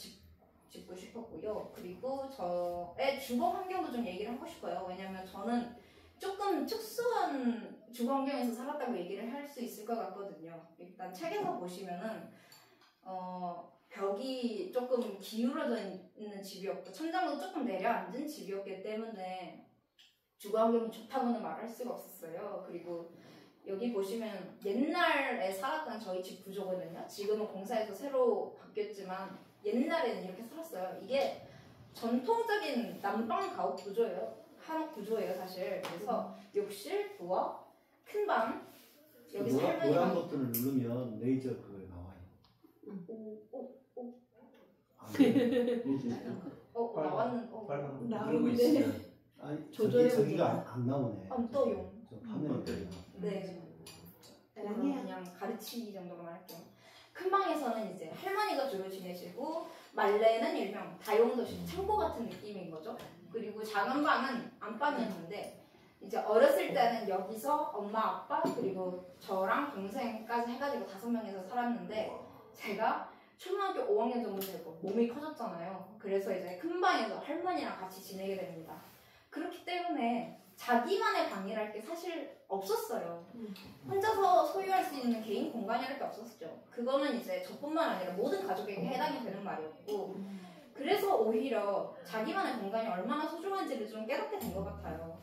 짚고 싶었고요. 그리고 저의 주거 환경도 좀 얘기를 하고 싶어요. 왜냐면 저는 조금 특수한 주거 환경에서 살았다고 얘기를 할 수 있을 것 같거든요. 일단 책에서 보시면은 벽이 조금 기울어져 있는 집이었고 천장도 조금 내려앉은 집이었기 때문에 주거 환경이 좋다고는 말할 수가 없었어요. 그리고 여기 보시면 옛날에 살았던 저희 집 구조거든요. 지금은 공사해서 새로 바뀌었지만 옛날에는 이렇게 살았어요. 이게 전통적인 난방 가옥 구조예요. 한옥 구조예요, 사실. 그래서 욕실, 부엌, 큰 방, 여기 살면서 노란 버튼을 누르면 레이저 그걸 나와요. 그러고 있어요. 아니, 조절해 저기가 안 나오네. 안 떠요. 저 화면에 네. 그냥 가르치기 정도만 할게요. 큰 방에서는 이제 할머니가 주로 지내시고 말레는 일명 다용도실, 창고 같은 느낌인 거죠. 그리고 작은 방은 안방이었는데 이제 어렸을 때는 여기서 엄마, 아빠 그리고 저랑 동생까지 해가지고 5명이서 살았는데 제가 초등학교 5학년 정도 되고 몸이 커졌잖아요. 그래서 이제 큰 방에서 할머니랑 같이 지내게 됩니다. 그렇기 때문에 자기만의 방이랄 게 사실 없었어요. 혼자서 소유할 수 있는 개인 공간이랄 게 없었죠. 그거는 이제 저뿐만 아니라 모든 가족에게 해당이 되는 말이었고, 그래서 오히려 자기만의 공간이 얼마나 소중한지를 좀 깨닫게 된 것 같아요.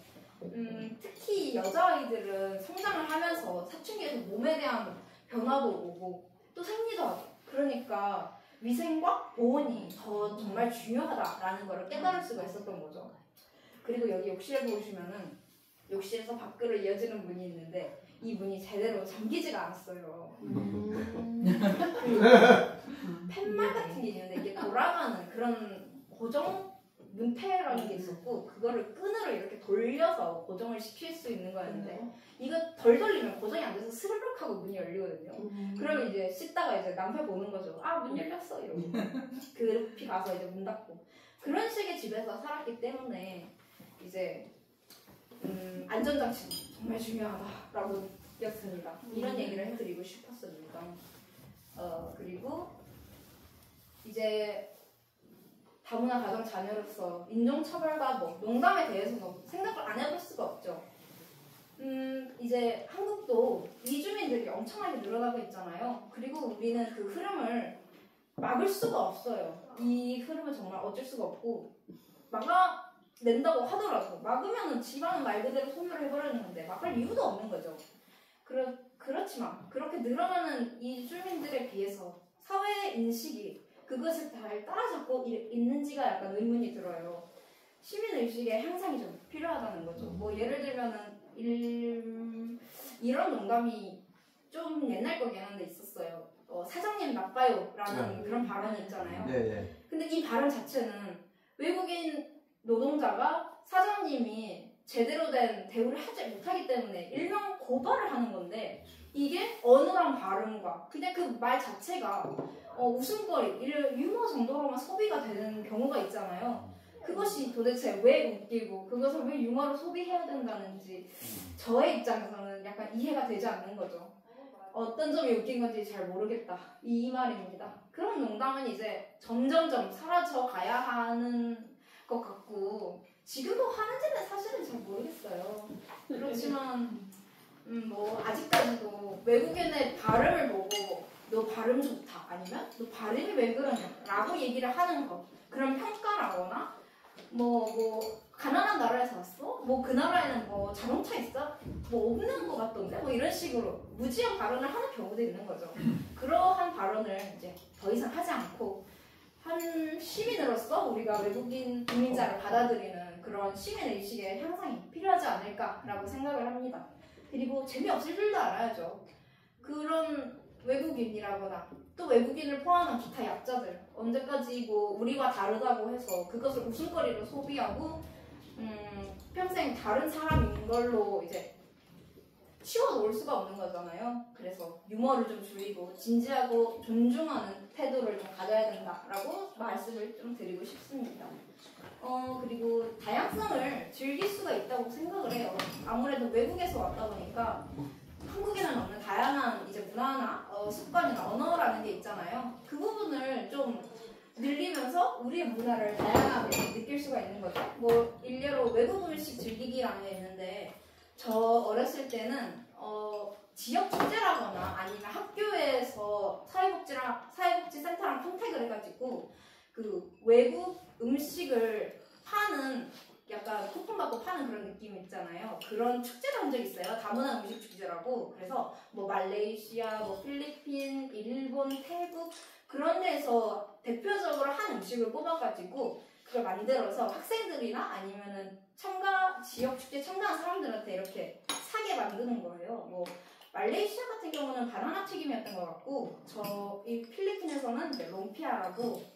특히 여자아이들은 성장을 하면서 사춘기에서 몸에 대한 변화도 오고 또 생리도 하고, 그러니까 위생과 보온이 더 정말 중요하다라는 걸 깨달을 수가 있었던 거죠. 그리고 여기 욕실에 보시면은 욕실에서 밖으로 이어지는 문이 있는데 이 문이 제대로 잠기지가 않았어요. 팻말 같은 게 있는데 이게 돌아가는 그런 고정 문패라는 게 있었고 그거를 끈으로 이렇게 돌려서 고정을 시킬 수 있는 거였는데 이거 덜 돌리면 고정이 안 돼서 스르륵 하고 문이 열리거든요. 그러면 이제 씻다가 이제 남편 보는 거죠. 아, 문 열렸어 이러고 급히 가서 이제 문 닫고 그런 식의 집에서 살았기 때문에 이제 안전장치가 정말 중요하다라고 느꼈습니다. 이런 얘기를 해드리고 싶었습니다. 그리고 이제 다문화 가정 자녀로서 인종차별과 뭐 농담에 대해서도 생각을 안 해볼 수가 없죠. 이제 한국도 이주민들이 엄청나게 늘어나고 있잖아요. 그리고 우리는 그 흐름을 막을 수가 없어요. 이 흐름은 정말 어쩔 수가 없고 막아낸다고 하더라도 막으면은 집안은 말 그대로 소멸을 해버리는 건데 막을 이유도 없는 거죠. 그렇지만 그렇게 늘어나는 이주민들에 비해서 사회 인식이 그것을 잘 따라잡고 있는지가 약간 의문이 들어요. 시민의식의 향상이 좀 필요하다는 거죠. 뭐 예를 들면은 이런 농담이 좀 옛날 거긴 한데 있었어요. 사장님 나빠요라는 그런 발언이 있잖아요. 네. 근데 이 발언 자체는 외국인 노동자가 사장님이 제대로 된 대우를 하지 못하기 때문에 일명 고발을 하는 건데 이게 어눌한 발음과 그냥 그 말 자체가 웃음거리, 유머 정도로만 소비가 되는 경우가 있잖아요. 그것이 도대체 왜 웃기고 그것을 왜 유머로 소비해야 된다는지 저의 입장에서는 약간 이해가 되지 않는 거죠. 어떤 점이 웃긴 건지 잘 모르겠다. 이 말입니다. 그런 농담은 이제 점점점 사라져 가야 하는 것 같고 지금도 하는지는 사실은 잘 모르겠어요. 그렇지만 뭐 아직까지도 외국인의 발음을 보고 너 발음 좋다 아니면 너 발음이 왜 그러냐 라고 얘기를 하는 것 그런 평가라거나 뭐 가난한 나라에서 왔어? 뭐 그 나라에는 뭐 자동차 있어? 뭐 없는 것 같던데? 뭐 이런 식으로 무지한 발언을 하는 경우도 있는 거죠. 그러한 발언을 이제 더 이상 하지 않고 한 시민으로서 우리가 외국인 이민자를 받아들이는 그런 시민의식의 향상이 필요하지 않을까라고 생각을 합니다. 그리고 재미없을 줄도 알아야죠. 그런 외국인이라거나 또 외국인을 포함한 기타 약자들 언제까지 뭐 우리와 다르다고 해서 그것을 웃음거리로 소비하고 평생 다른 사람인 걸로 이제 치워놓을 수가 없는 거잖아요. 그래서 유머를 좀 줄이고 진지하고 존중하는 태도를 좀 가져야 된다라고 말씀을 좀 드리고 싶습니다. 그리고 다양성을 즐길 수가 있다고 생각을 해요. 아무래도 외국에서 왔다 보니까 한국에는 없는 다양한 이제 문화나 습관이나 언어라는 게 있잖아요. 그 부분을 좀 늘리면서 우리의 문화를 다양하게 느낄 수가 있는 거죠. 뭐 일례로 외국 음식 즐기기라는 게 있는데 저 어렸을 때는 지역 축제라거나 아니면 학교에서 사회복지센터랑 컨택을 해가지고 그 외국 음식을 파는 약간 쿠폰 받고 파는 그런 느낌 있잖아요. 그런 축제를 한 적이 있어요. 다문화 음식 축제라고. 그래서 뭐 말레이시아, 뭐 필리핀, 일본, 태국 그런 데서 대표적으로 한 음식을 뽑아가지고 그걸 만들어서 학생들이나 아니면은 지역 축제 참가한 사람들한테 이렇게 사게 만드는 거예요. 뭐 말레이시아 같은 경우는 바나나 튀김이었던 것 같고 이 필리핀에서는 이제 롬피아라고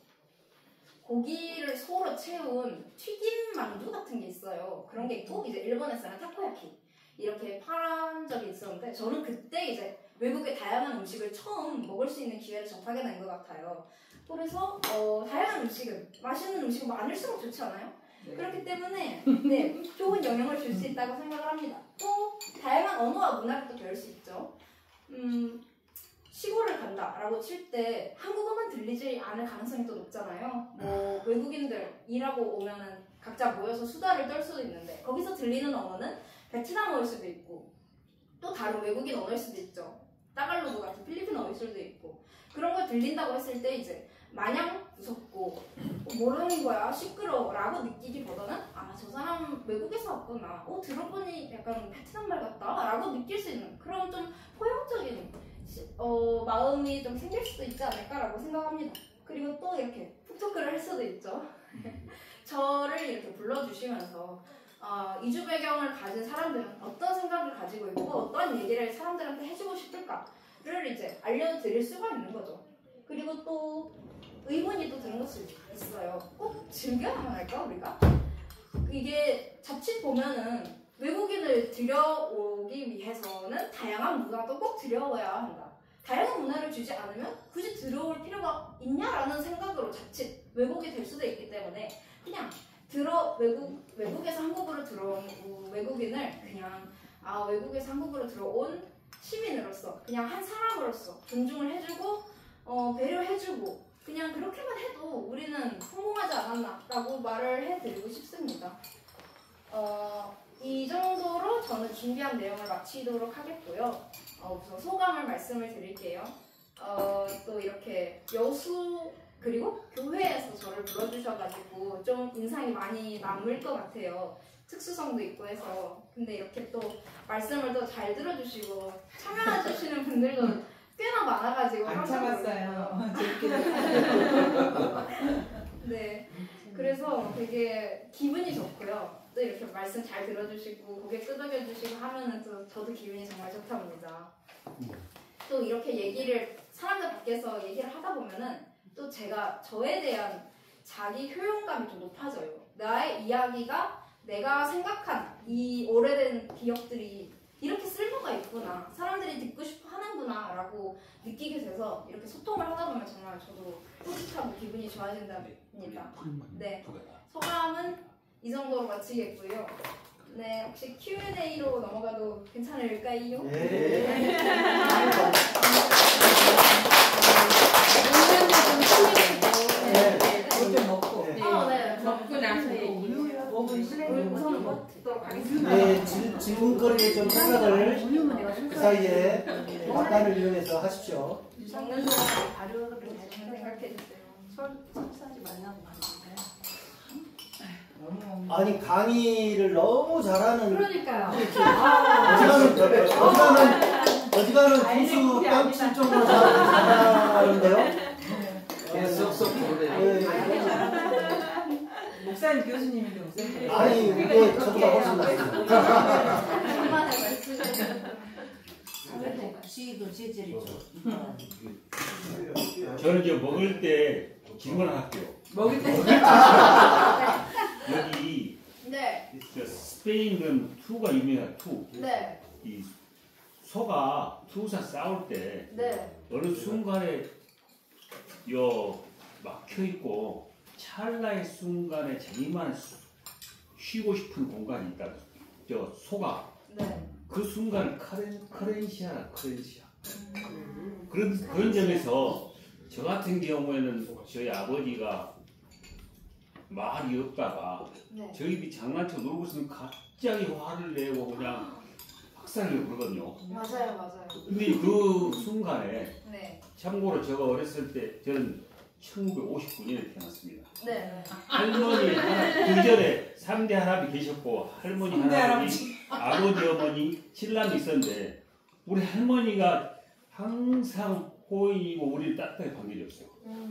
고기를 소로 채운 튀김 만두 같은 게 있어요. 그런 게 있고 이제 일본에서는 타코야키 이렇게 파란 적이 있었는데 저는 그때 이제 외국의 다양한 음식을 처음 먹을 수 있는 기회를 접하게 된 것 같아요. 그래서 다양한 음식은 맛있는 음식은 많을수록 좋지 않아요? 네. 그렇기 때문에 네, 좋은 영향을 줄 수 있다고 생각을 합니다. 또 다양한 언어와 문화를 또 배울 수 있죠. 시골을 간다라고 칠 때 한국어만 들리지 않을 가능성이 또 높잖아요. 뭐 외국인들 일하고 오면은 각자 모여서 수다를 떨 수도 있는데 거기서 들리는 언어는 베트남어일 수도 있고 또 다른 외국인 언어일 수도 있죠. 따갈로그 같은 필리핀어일 수도 있고 그런 걸 들린다고 했을 때 이제 마냥 무섭고 뭐라는 거야 시끄러워 라고 느끼기보다는 저 사람 외국에서 왔구나 들어보니 약간 베트남 말 같다 라고 느낄 수 있는 그런 좀 포용적인 마음이 좀 생길 수도 있지 않을까라고 생각합니다. 그리고 또 이렇게 툭툭크를 할 수도 있죠. 저를 이렇게 불러주시면서 이주 배경을 가진 사람들은 어떤 생각을 가지고 있고 어떤 얘기를 사람들한테 해주고 싶을까를 이제 알려드릴 수가 있는 거죠. 그리고 또 의문이 또 드는 것이 있어요. 꼭 즐겨야만 할까 우리가? 이게 자칫 보면은 외국인을 들여오기 위해서는 다양한 문화도 꼭 들여와야 한다. 다양한 문화를 주지 않으면 굳이 들어올 필요가 있냐라는 생각으로 자칫 왜곡이 될 수도 있기 때문에 그냥 외국에서 한국으로 들어온 외국인을 그냥 외국에서 한국으로 들어온 시민으로서 그냥 한 사람으로서 존중을 해주고 배려해주고 그냥 그렇게만 해도 우리는 성공하지 않았나라고 말을 해드리고 싶습니다. 이 정도로 저는 준비한 내용을 마치도록 하겠고요. 우선 소감을 말씀을 드릴게요. 또 이렇게 여수 그리고 교회에서 저를 불러주셔가지고 좀 인상이 많이 남을 것 같아요. 특수성도 있고 해서. 근데 이렇게 또 말씀을 또 잘 들어주시고 참여해주시는 분들도 꽤나 많아가지고 안 참았어요. 네, 그래서 되게 기분이 좋고요. 또 이렇게 말씀 잘 들어주시고 고개 끄덕여주시고 하면은 또 저도 기분이 정말 좋답니다. 또 이렇게 얘기를 사람들 밖에서 얘기를 하다 보면은 또 제가 저에 대한 자기 효용감이 좀 높아져요. 나의 이야기가 내가 생각한 이 오래된 기억들이 이렇게 쓸모가 있구나, 사람들이 듣고 싶어 하는구나 라고 느끼게 돼서 이렇게 소통을 하다 보면 정말 저도 뿌듯하고 기분이 좋아진답니다. 네, 소감은 이 정도로 마치겠고요. 네, 혹시 Q&A로 넘어가도 괜찮을까요? 네. 좀 먹고. 네. 네. 먹고 나서 얘기. 우선은 먹도록 하겠습니다. 네, 질문거리에 좀 생각을 그 사이에 막간을 이용해서 하십시오. 먹는 동안 발효를 잘 생각해주세요. 설사하지 말라고 하는데. 아니 강의를 너무 잘하는 그러니까요. 어지간한 교수 뺨칠 정도로 잘하는데요. 쏙쏙 보내. 목사님 교수님인데 목사님. 아니 이게 저보다 훨씬 낫습니다. 간만에 말씀. 지도 재질이죠. 저는 이제 먹을 때 질문을 할게요. 먹을 때. 여기 네, 저 스페인은 투가 유명한 투. 네, 이 소가 투사 싸울 때 네. 어느 순간에 요 막혀 있고 찰나의 순간에 자기만 쉬고 싶은 공간이 있다. 저 소가 네. 그 순간 커렌시아라 커렌시아. 그런 점에서 저 같은 경우에는 저희 아버지가 말이 없다가 네. 저희들이 장난쳐 놀고 있으면 갑자기 화를 내고 그냥 박살을 부르거든요. 맞아요, 맞아요. 근데 그 순간에 네, 참고로 제가 어렸을 때 저는 1959년에 태어났습니다. 네. 할머니 그 전에 3대 할아버지 계셨고 할머니 할아버지 아버지 어머니 신랑이 있었는데 우리 할머니가 항상 호인이고 우리를 따뜻하게 반겨줬어요.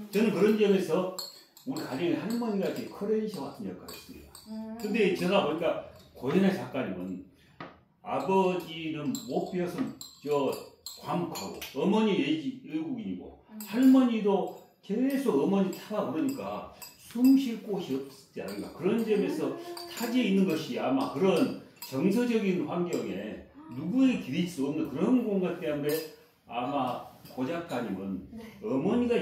저는 그런 점에서 우리 가정에 할머니가 이렇게 커렌시아 같은 역할을 했습니다. 근데 제가 보니까 고현아 작가님은 아버지는 못 배워서 저 과묵하고 어머니 외국인이고 할머니도 계속 어머니 타가 그러니까 숨 쉴 곳이 없지 않은가. 그런 점에서 타지에 있는 것이 아마 그런 정서적인 환경에 누구에게 기댈 수 없는 그런 공간 때문에 아마 고 작가님은 어머니가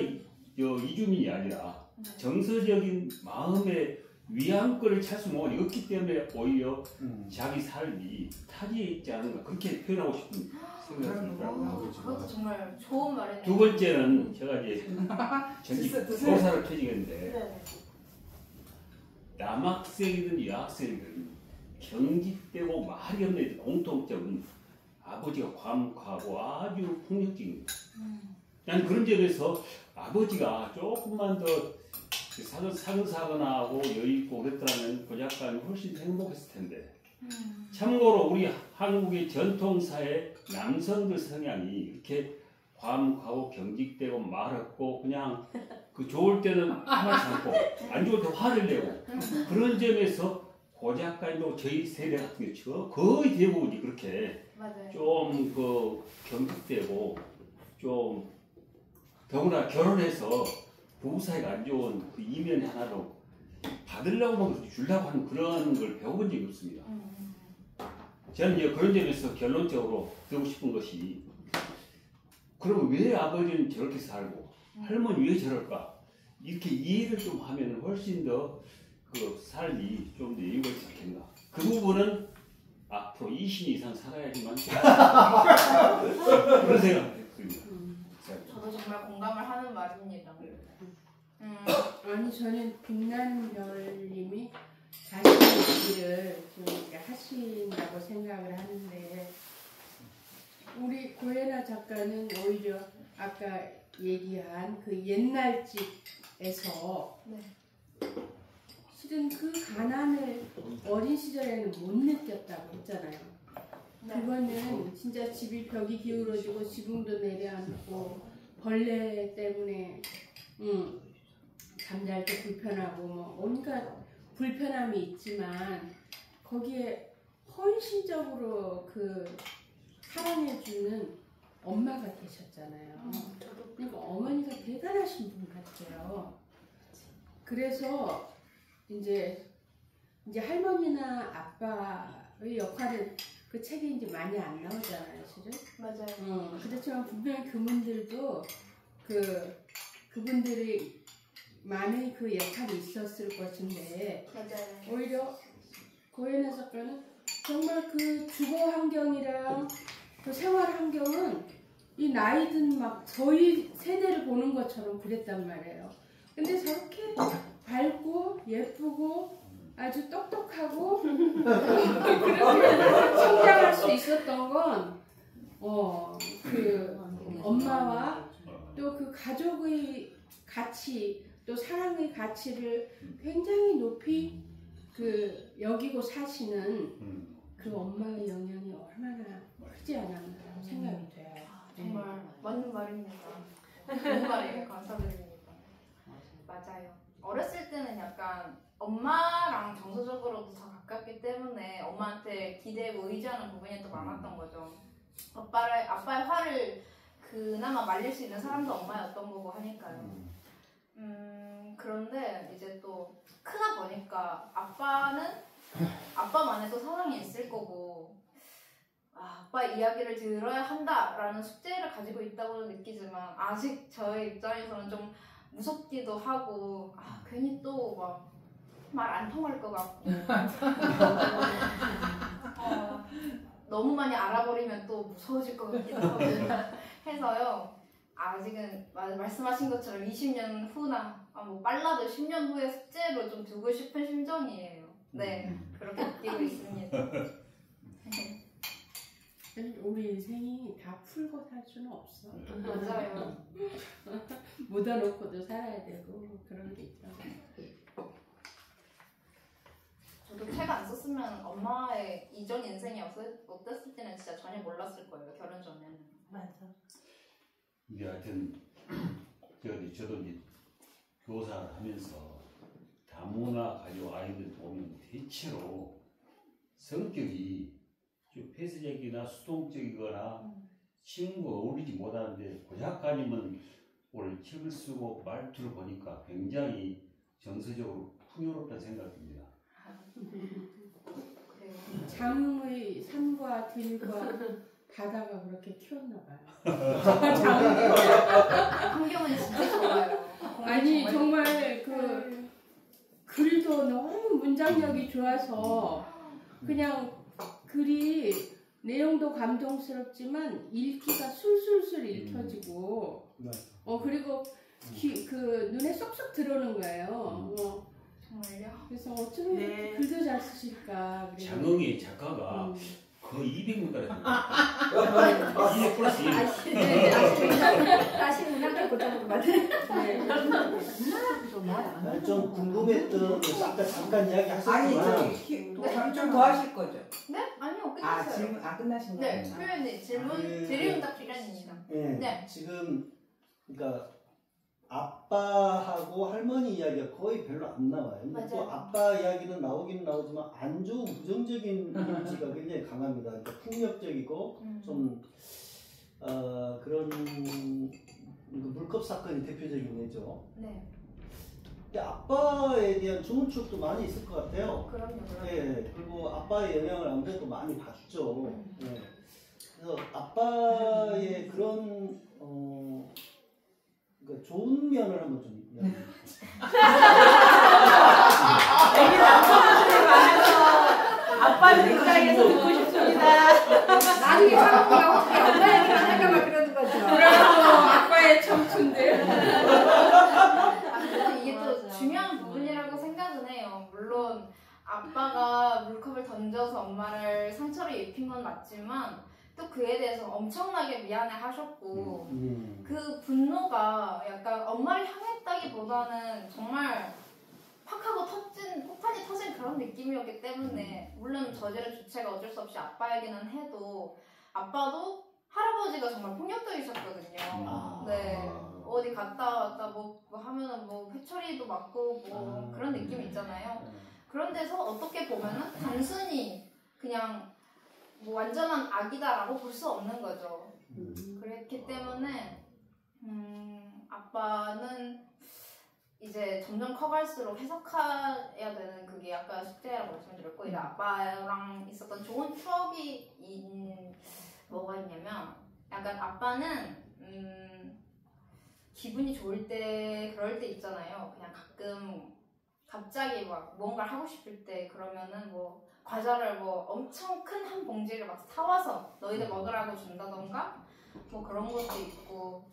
이주민이 아니라 정서적인 마음의 위안거를 찾을 수 없기 때문에 오히려 자기 삶이 타지에 있지 않은가 그렇게 표현하고 싶은 생각이 듭니다. 그것도 정말 좋은 말이네요. 두 번째는 제가 이제 전직 교사를 퇴직했는데 네. 남학생이든 여학생이든 경직되고 말이 없는 공통점은 아버지가 과묵하고 아주 폭력적입니다. 난 그런 점에서 아버지가 조금만 더 사근사근하고 여유있고 그랬더라면 그 작가는 훨씬 행복했을 텐데 참고로 우리 한국의 전통사회 남성들 성향이 이렇게 과묵하고 경직되고 말없고 그냥 그 좋을 때는 하지 않고 안 좋을 때 화를 내고 그런 점에서 고 작가님도 저희 세대 같은 경우 거의 대부분이 그렇게 맞아요. 좀 그 경직되고 좀 더구나 결혼해서 부부 사이가 안 좋은 그 이면 하나로 받으려고 뭐 주려고 하는 그런 걸 배워본 적이 없습니다. 저는 이제 그런 점에서 결론적으로 듣고 싶은 것이 그럼 왜 아버지는 저렇게 살고 할머니 왜 저럴까 이렇게 이해를 좀 하면 훨씬 더 그 삶이 좀 더 여유가 있지 않겠나. 그 부분은 앞으로 20년 이상 살아야지만 그런 생각을 했습니다. 저도 정말 공감을 하는 말입니다. 아니 저는 빛난별님이 자신의 일을 좀 이렇게 하신다고 생각을 하는데 우리 고혜나 작가는 오히려 아까 얘기한 그 옛날 집에서 네. 실은 그 가난을 어린 시절에는 못 느꼈다고 했잖아요. 그거는 진짜 집이 벽이 기울어지고 지붕도 내려앉고 벌레 때문에 잠잘 때 불편하고 뭐 온갖 불편함이 있지만 거기에 헌신적으로 그 사랑해주는 엄마가 되셨잖아요. 그러니까 어머니가 대단하신 분 같아요. 그래서 이제 할머니나 아빠의 역할은 그 책에 이제 많이 안 나오잖아요, 실은. 맞아요. 그렇지만 분명히 그분들도 그분들이 많은 그 역할이 있었을 것인데 맞아요. 오히려 고현아 작가는 정말 그 주거 환경이랑 그 생활 환경은 이 나이든 막 저희 세대를 보는 것처럼 그랬단 말이에요. 근데 저렇게 밝고 예쁘고 아주 똑똑하고 그렇게 성장할 수 있었던 건 그 엄마와 또 그 가족의 가치 또 사랑의 가치를 굉장히 높이 그 여기고 사시는 그 엄마의 영향이 얼마나 크지 않았나 생각이 돼요. 정말 맞는 말입니다. 좋은 말이에요. 감사드립니다. 맞아요. 어렸을 때는 약간 엄마랑 정서적으로도 더 가깝기 때문에 엄마한테 기대고 의지하는 부분이 더 많았던 거죠. 아빠의 화를 그나마 말릴 수 있는 사람도 엄마였던 거고 하니까요. 그런데 이제 또 크다 보니까 아빠는 아빠만의 또 사랑이 있을 거고 아빠의 이야기를 들어야 한다라는 숙제를 가지고 있다고 느끼지만 아직 저의 입장에서는 좀 무섭기도 하고 괜히 또 막 말 안 통할 것 같고 너무 많이 알아버리면 또 무서워질 것 같기도 하고 해서요. 아직은 말씀하신 것처럼 20년 후나 뭐 빨라도 10년 후의 숙제로 좀 두고 싶은 심정이에요. 네, 그렇게 느끼고 있습니다. 우리 인생이 다 풀고 살 수는 없어. 맞아요. 묻어놓고도 살아야 되고 그런 게 있죠. 저도 책 안 썼으면 엄마의 이전 인생이 어땠을 때는 진짜 전혀 몰랐을 거예요. 결혼 전에는. 맞아. 이게 하여튼 저도 이제 교사를 하면서 다문화 가족 아이들 보면 대체로 성격이 좀 폐쇄적이나 수동적이거나 친구가 어울리지 못하는데 고 작가님은 오늘 책을 쓰고 말투를 보니까 굉장히 정서적으로 풍요롭다는 생각입니다. 장의 산과 들과 바다가 그렇게 키웠나 봐요. 환경은 진짜 좋아요. 아니 정말 그 글도 너무 문장력이 좋아서 그냥 글이 내용도 감동스럽지만 읽기가 술술술 읽혀지고 그리고 그 눈에 쏙쏙 들어오는 거예요. 정말요? 그래서 어쩌면 이렇게 글도 잘 쓰실까. 장흥희 작가가 거의 200문가를 합니다. 200 플러스 1. 다시 문학을 고쳐보고 맞아요. 좀 궁금했던 아까 잠깐 이야기 아니 하셨지만 좀더 하실 거죠? 네? 아니요, 끝났어요. 질문 끝나신 네, 거예요? 표현이 질문 딱 기간입니다. 네. 지금 그러니까 아빠하고 할머니 이야기가 거의 별로 안 나와요. 근데 또 아빠 이야기는 나오긴 나오지만 안 좋은 부정적인 이미지가 굉장히 강합니다. 그러니까 폭력적이고 좀 그런 물컵 사건이 대표적인 예죠. 네. 근데 아빠에 대한 좋은 추억도 많이 있을 것 같아요. 그럼요. 네, 그리고 아빠의 영향을 아무래도 많이 받죠. 네. 그래서 아빠의 그런 그러니까 좋은 면을 한번 좀 이야기해 주세요. 애기 남편분들이 많아서 아빠는 입장에서 듣고 싶습니다. 나중에 사람들하고 어떻게 엄마 얘기를 할까봐 그러는 거죠. 그래서 아빠의 청춘들. 근데 이게 또 중요한 부분이라고 생각은 해요. 물론 아빠가 물컵을 던져서 엄마를 상처를 입힌 건 맞지만 또 그에 대해서 엄청나게 미안해 하셨고 그 분노가 약간 엄마를 향했다기보다는 정말 팍 하고 폭탄이 터진 그런 느낌이었기 때문에 물론 저지른 주체가 어쩔 수 없이 아빠이기는 해도 아빠도 할아버지가 정말 폭력적이셨거든요. 네. 어디 갔다 왔다 뭐 하면은 뭐 회초리도 맞고 뭐 그런 느낌 있잖아요. 그런 데서 어떻게 보면은 단순히 그냥 뭐 완전한 악이다라고 볼 수 없는 거죠. 그랬기 때문에 아빠는 이제 점점 커갈수록 해석해야 되는 그게 아까 숙제라고 말씀드렸고 이제 아빠랑 있었던 좋은 추억이 뭐가 있냐면 약간 아빠는 기분이 좋을 때 그럴 때 있잖아요. 그냥 가끔 갑자기 막 뭔가를 하고 싶을 때 그러면은 뭐 과자를 뭐 엄청 큰 한 봉지를 막 사와서 너희들 먹으라고 준다던가 뭐 그런 것도 있고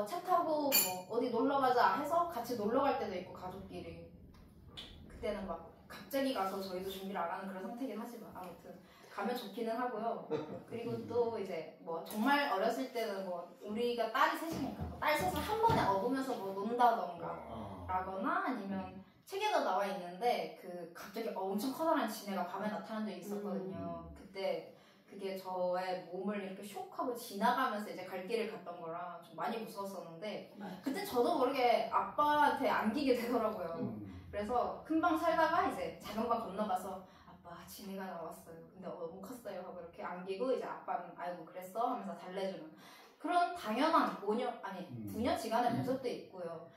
차 타고 뭐 어디 놀러 가자 해서 같이 놀러 갈 때도 있고 가족끼리 그때는 막 갑자기 가서 저희도 준비를 안 하는 그런 상태긴 하지만 아무튼 가면 좋기는 하고요. 그리고 또 이제 뭐 정말 어렸을 때는 뭐 우리가 딸이 셋이니까 딸 셋을 한 번에 업으면서 뭐 논다던가 라거나 아니면 책에도 나와 있는데 그 갑자기 엄청 커다란 지네가 밤에 나타난 적이 있었거든요. 그때 그게 저의 몸을 이렇게 쇽하고 지나가면서 이제 갈 길을 갔던 거라 좀 많이 무서웠었는데 그때 저도 모르게 아빠한테 안기게 되더라고요. 그래서 금방 살다가 이제 작은 방 건너가서 아빠 지네가 나왔어요. 근데 너무 컸어요 하고 이렇게 안기고 이제 아빠는 아이고 그랬어 하면서 달래주는 그런 당연한 부녀지간의 모습도 있고요.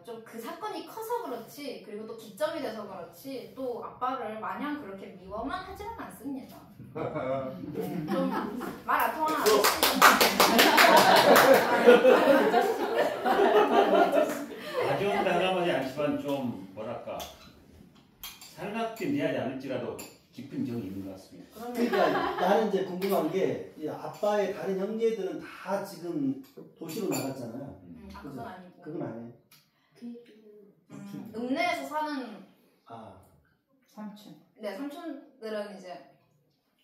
좀 그 사건이 커서 그렇지 그리고 또 기점이 돼서 그렇지 또 아빠를 마냥 그렇게 미워만 하지는 않습니다. 좀 말 안 통하는 가져온 당하지 않지만 좀 뭐랄까 살갑게 대하지 않을지라도 깊은 정이 있는 것 같습니다. 그러니까 나는 이제 궁금한 게 아빠의 다른 형제들은 다 지금 도시로 나갔잖아요. 그건 아니고. 그건 아니에요. 읍내에서 사는 삼촌. 네, 삼촌들은 이제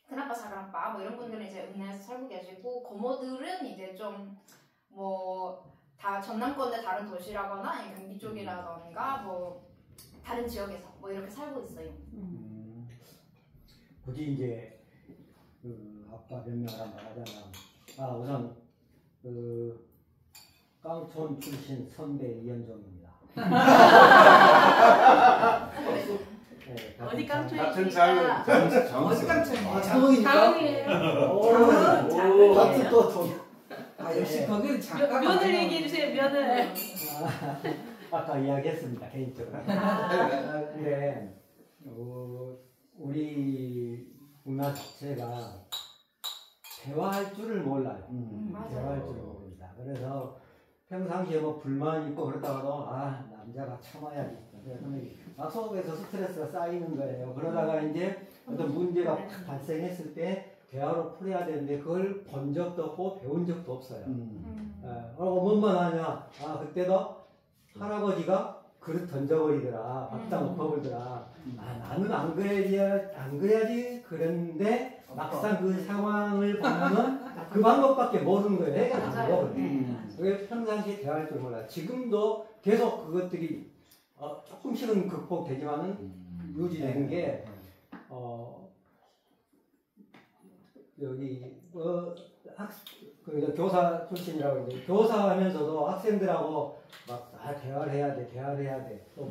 큰아빠, 작은아빠 뭐 이런 분들은 이제 읍내에서 살고 계시고 고모들은 이제 좀 뭐 다 전남권의 다른 도시라거나 아니면 경기 쪽이라던가 뭐 다른 지역에서 뭐 이렇게 살고 있어요. 굳이 이제 그 아빠 변명을 한번 하자면 우선 그 깡촌 출신 선배 이현종입니다. 네, 어디 깡촌이 같은 장은 어디 깡촌이에요? 장흥이니까. 장흥이에요. 같은 또 돈. 역시 거기는 잠깐. 면을 얘기해 주세요. 면을. 아까 이야기했습니다 개인적으로. 근데 우리 문화 자체가 대화할 줄을 몰라요. 대화할 줄을 모릅니다. 그래서 평상시에 뭐 불만 있고 그러다가도 남자가 참아야지. 막 속에서 스트레스가 쌓이는 거예요. 그러다가 이제 어떤 문제가 발생했을 때 대화로 풀어야 되는데 그걸 본 적도 없고 배운 적도 없어요. 뭐만 하냐? 그때도 할아버지가 그릇 던져버리더라. 밥다 엎어버리더라. 나는 안 그래야지 그랬는데 막상 그 상황을 보면은 그 방법밖에 모르는 거예요. 해결 안 되거든요. 그게 평상시에 대화할 줄 몰라요. 지금도 계속 그것들이 조금씩은 극복되지만은 유지되는 게 여기 교사 출신이라고 이제 교사하면서도 학생들하고 막 대화를 해야 돼. 또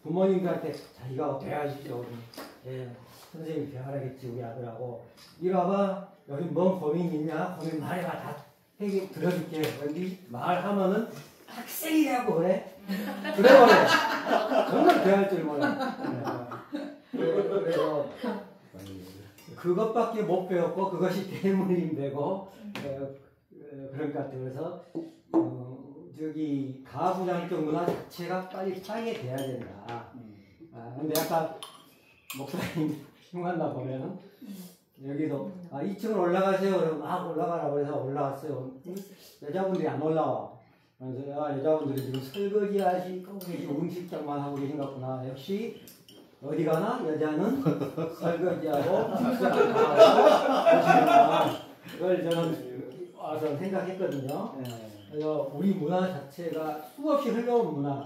부모님들한테 자기가 대화하십시오. 예, 선생님이 대화하겠지 우리 아들하고. 이리 와봐. 여기 뭔 고민 있냐? 고민 말해봐. 다 해결 들어줄게. 여기 말하면은 학생이라고 그래? 그래버려. 정말 대화할 줄 몰라. 그래서 그것밖에 못 배웠고 그것이 대물림되고 그런 것 같아요. 그래서 저기 가부장적 문화 자체가 빨리 파괴돼야 된다. 근데 아까 목사님 흉한나 보면은 여기도 2층을 올라가세요. 그러면 막 올라가라고 해서 올라왔어요. 여자분들이 안 올라와. 그래서 여자분들이 지금 설거지 하시고 음식장만 하고 계신 것 같구나. 역시 어디 가나 여자는 설거지하고 그걸 저는 와서 생각했거든요. 그래서 우리 문화 자체가 수없이 흘러온 문화,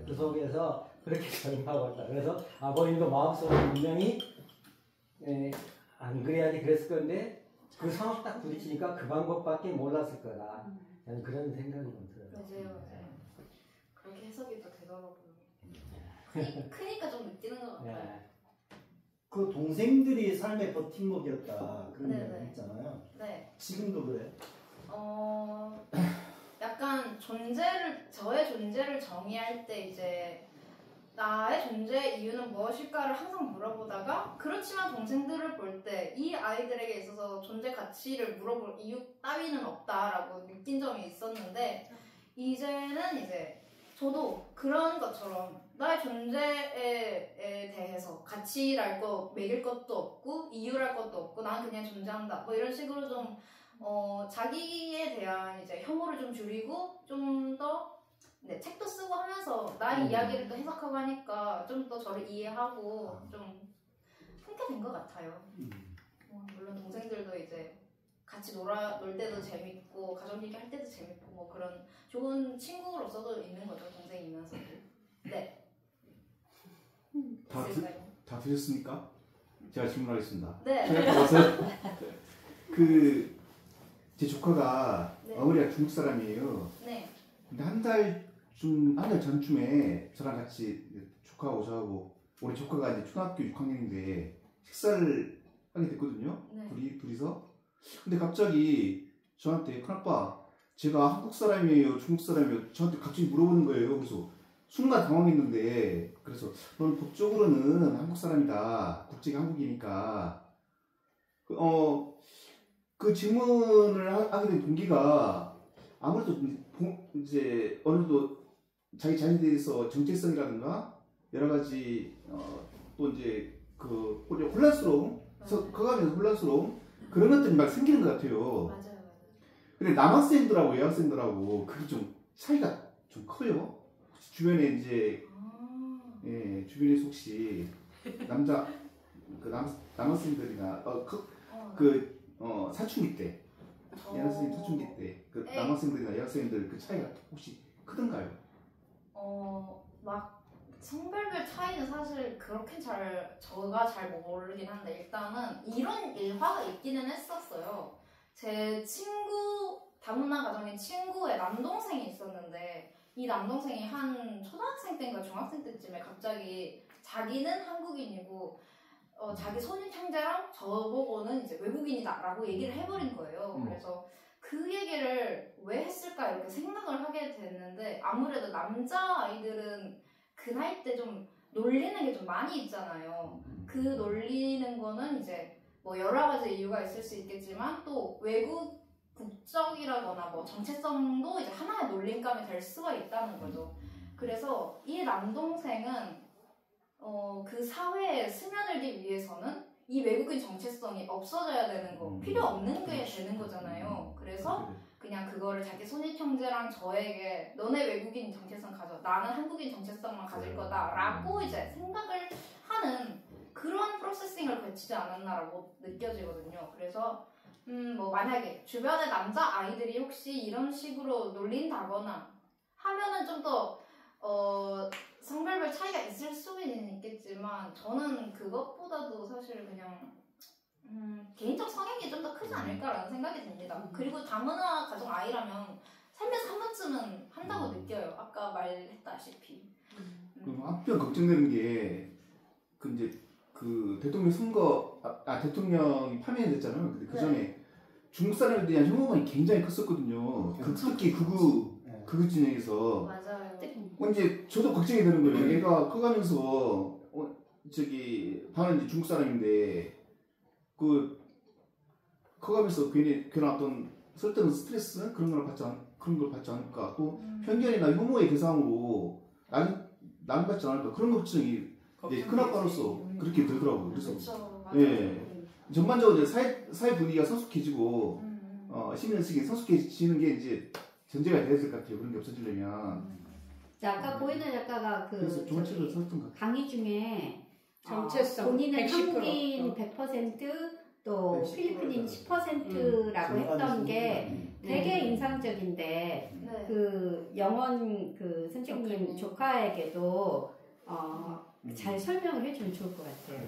그 속에서 그렇게 적응하고 있다. 그래서 아버님도 마음속으로 분명히 안 그래야지 그랬을 건데 그 상황 딱 부딪히니까 그 방법밖에 몰랐을 거다. 저는 그런 생각이 좀 들어요. 맞아요. 그렇게 해석이 또 되더라고요. 크니까 좀 느끼는 것 같아요. 그 동생들이 삶의 버팀목이었다 그런 네네. 얘기 했잖아요. 네. 지금도 그래? 약간 저의 존재를 정의할 때 이제 나의 존재 이유는 무엇일까를 항상 물어보다가 그렇지만 동생들을 볼 때 이 아이들에게 있어서 존재 가치를 물어볼 이유 따위는 없다라고 느낀 점이 있었는데 이제는 이제 저도 그런 것처럼 나의 존재에 대해서 가치랄 거 매길 것도 없고 이유랄 것도 없고 난 그냥 존재한다 뭐 이런 식으로 좀 자기에 대한 이제 혐오를 좀 줄이고 좀 더 네, 책도 쓰고 하면서 나의 이야기를 또 해석하고 하니까 좀 더 저를 이해하고 좀 품게 된 것 같아요. 물론 동생들도 이제 같이 놀 때도 재밌고 가족 얘기 할 때도 재밌고 뭐 그런 좋은 친구로서도 있는 거죠. 동생이면서도. 네. 다 드셨습니까? 제가 질문하겠습니다. 네. 제가 봐서 제 조카가 네. 어머니가 중국 사람이에요. 네. 근데 한 달 전쯤에 저랑 같이 조카하고 저하고 우리 조카가 이제 초등학교 6학년인데 식사를 하게 됐거든요. 네. 둘이서. 근데 갑자기 저한테 큰아빠 제가 한국 사람이에요 중국 사람이에요 저한테 갑자기 물어보는 거예요. 그래서 순간 당황했는데 그래서 너는 법적으로는 한국 사람이다. 국적이 한국이니까 그 질문을 하게 된 동기가 아무래도 이제 어느 정도 자기 자신에 대해서 정체성이라든가 여러 가지 또 이제 그 혼란스러움, 커가면서 혼란스러움 그런 것들이 막 생기는 것 같아요. 맞아요. 근데 남학생들하고 여학생들하고 그게 좀 차이가 좀 커요. 혹시 주변에 이제 예 주변에서 혹시 남학생들이나 사춘기 때 여학생 사춘기 때 그 남학생들이나 여학생들 그 차이가 혹시 크던가요? 막 성별별 차이는 사실 그렇게 제가 잘 모르긴 한데 일단은 이런 일화가 있기는 했었어요. 제 다문화 가정의 친구의 남동생이 있었는데 이 남동생이 한 초등학생 때인가 중학생 때쯤에 갑자기 자기는 한국인이고 자기 손인 형제랑 저보고는 이제 외국인이다라고 얘기를 해버린 거예요. 그래서 그 얘기를 왜 했을까 이렇게 생각을 하게 됐는데 아무래도 남자 아이들은 그 나이 때 좀 놀리는 게 좀 많이 있잖아요. 그 놀리는 거는 이제 뭐 여러 가지 이유가 있을 수 있겠지만 또 외국 국적이라거나 뭐 정체성도 이제 하나의 놀림감이 될 수가 있다는 거죠. 그래서 이 남동생은 그 사회에 스며들기 위해서는 이 외국인 정체성이 없어져야 되는 거, 필요 없는 게 되는 거잖아요. 그래서 그냥 그거를 자기 손익 형제랑 저에게 너네 외국인 정체성 가져, 나는 한국인 정체성만 가질 거다라고 이제 생각을 하는 그런 프로세싱을 거치지 않았나라고 느껴지거든요. 그래서 뭐 만약에 주변의 남자 아이들이 혹시 이런 식으로 놀린다거나 하면은 좀 더 성별별 차이가 있을 수는 있겠지만 저는 그것보다도 사실 그냥 개인적 성향이 좀 더 크지 않을까라는 생각이 듭니다. 그리고 다문화 가정 아이라면 살면서 한 번쯤은 한다고 느껴요. 아까 말했다시피. 한편 걱정되는 게 이제 그 대통령 선거 대통령이 파면됐잖아요. 근데 그 전에 중국 사람에 대한 혐오감이 굉장히 컸었거든요. 특히 극우 진영에서. 맞아요. 이제 저도 걱정이 되는 거예요. 얘가 커가면서 나는 이제 중국 사람인데 커가면서 괜히 어떤 쓸데없는 스트레스 그런 걸 받지 않을까 또 편견이나 혐오의 대상으로 남 받지 않을까 그런 걱정이 큰아빠로서 그렇게 들더라고요. 그래서 전반적으로 이제 사회 분위기가 성숙해지고 시민의식이 성숙해지는 게 이제 전제가 돼야 될 것 같아요. 그런 게 없어지려면. 아까 고인호 작가가 그래서 좋은 책을 썼던 것 같아요. 강의 중에 정체성 본인은 한국인 100%또 필리핀인 10%라고 했던 게 되게 인상적인데 그 영원 그 선생님 조카에게도 잘 설명을 해주면 좋을 것 같아요.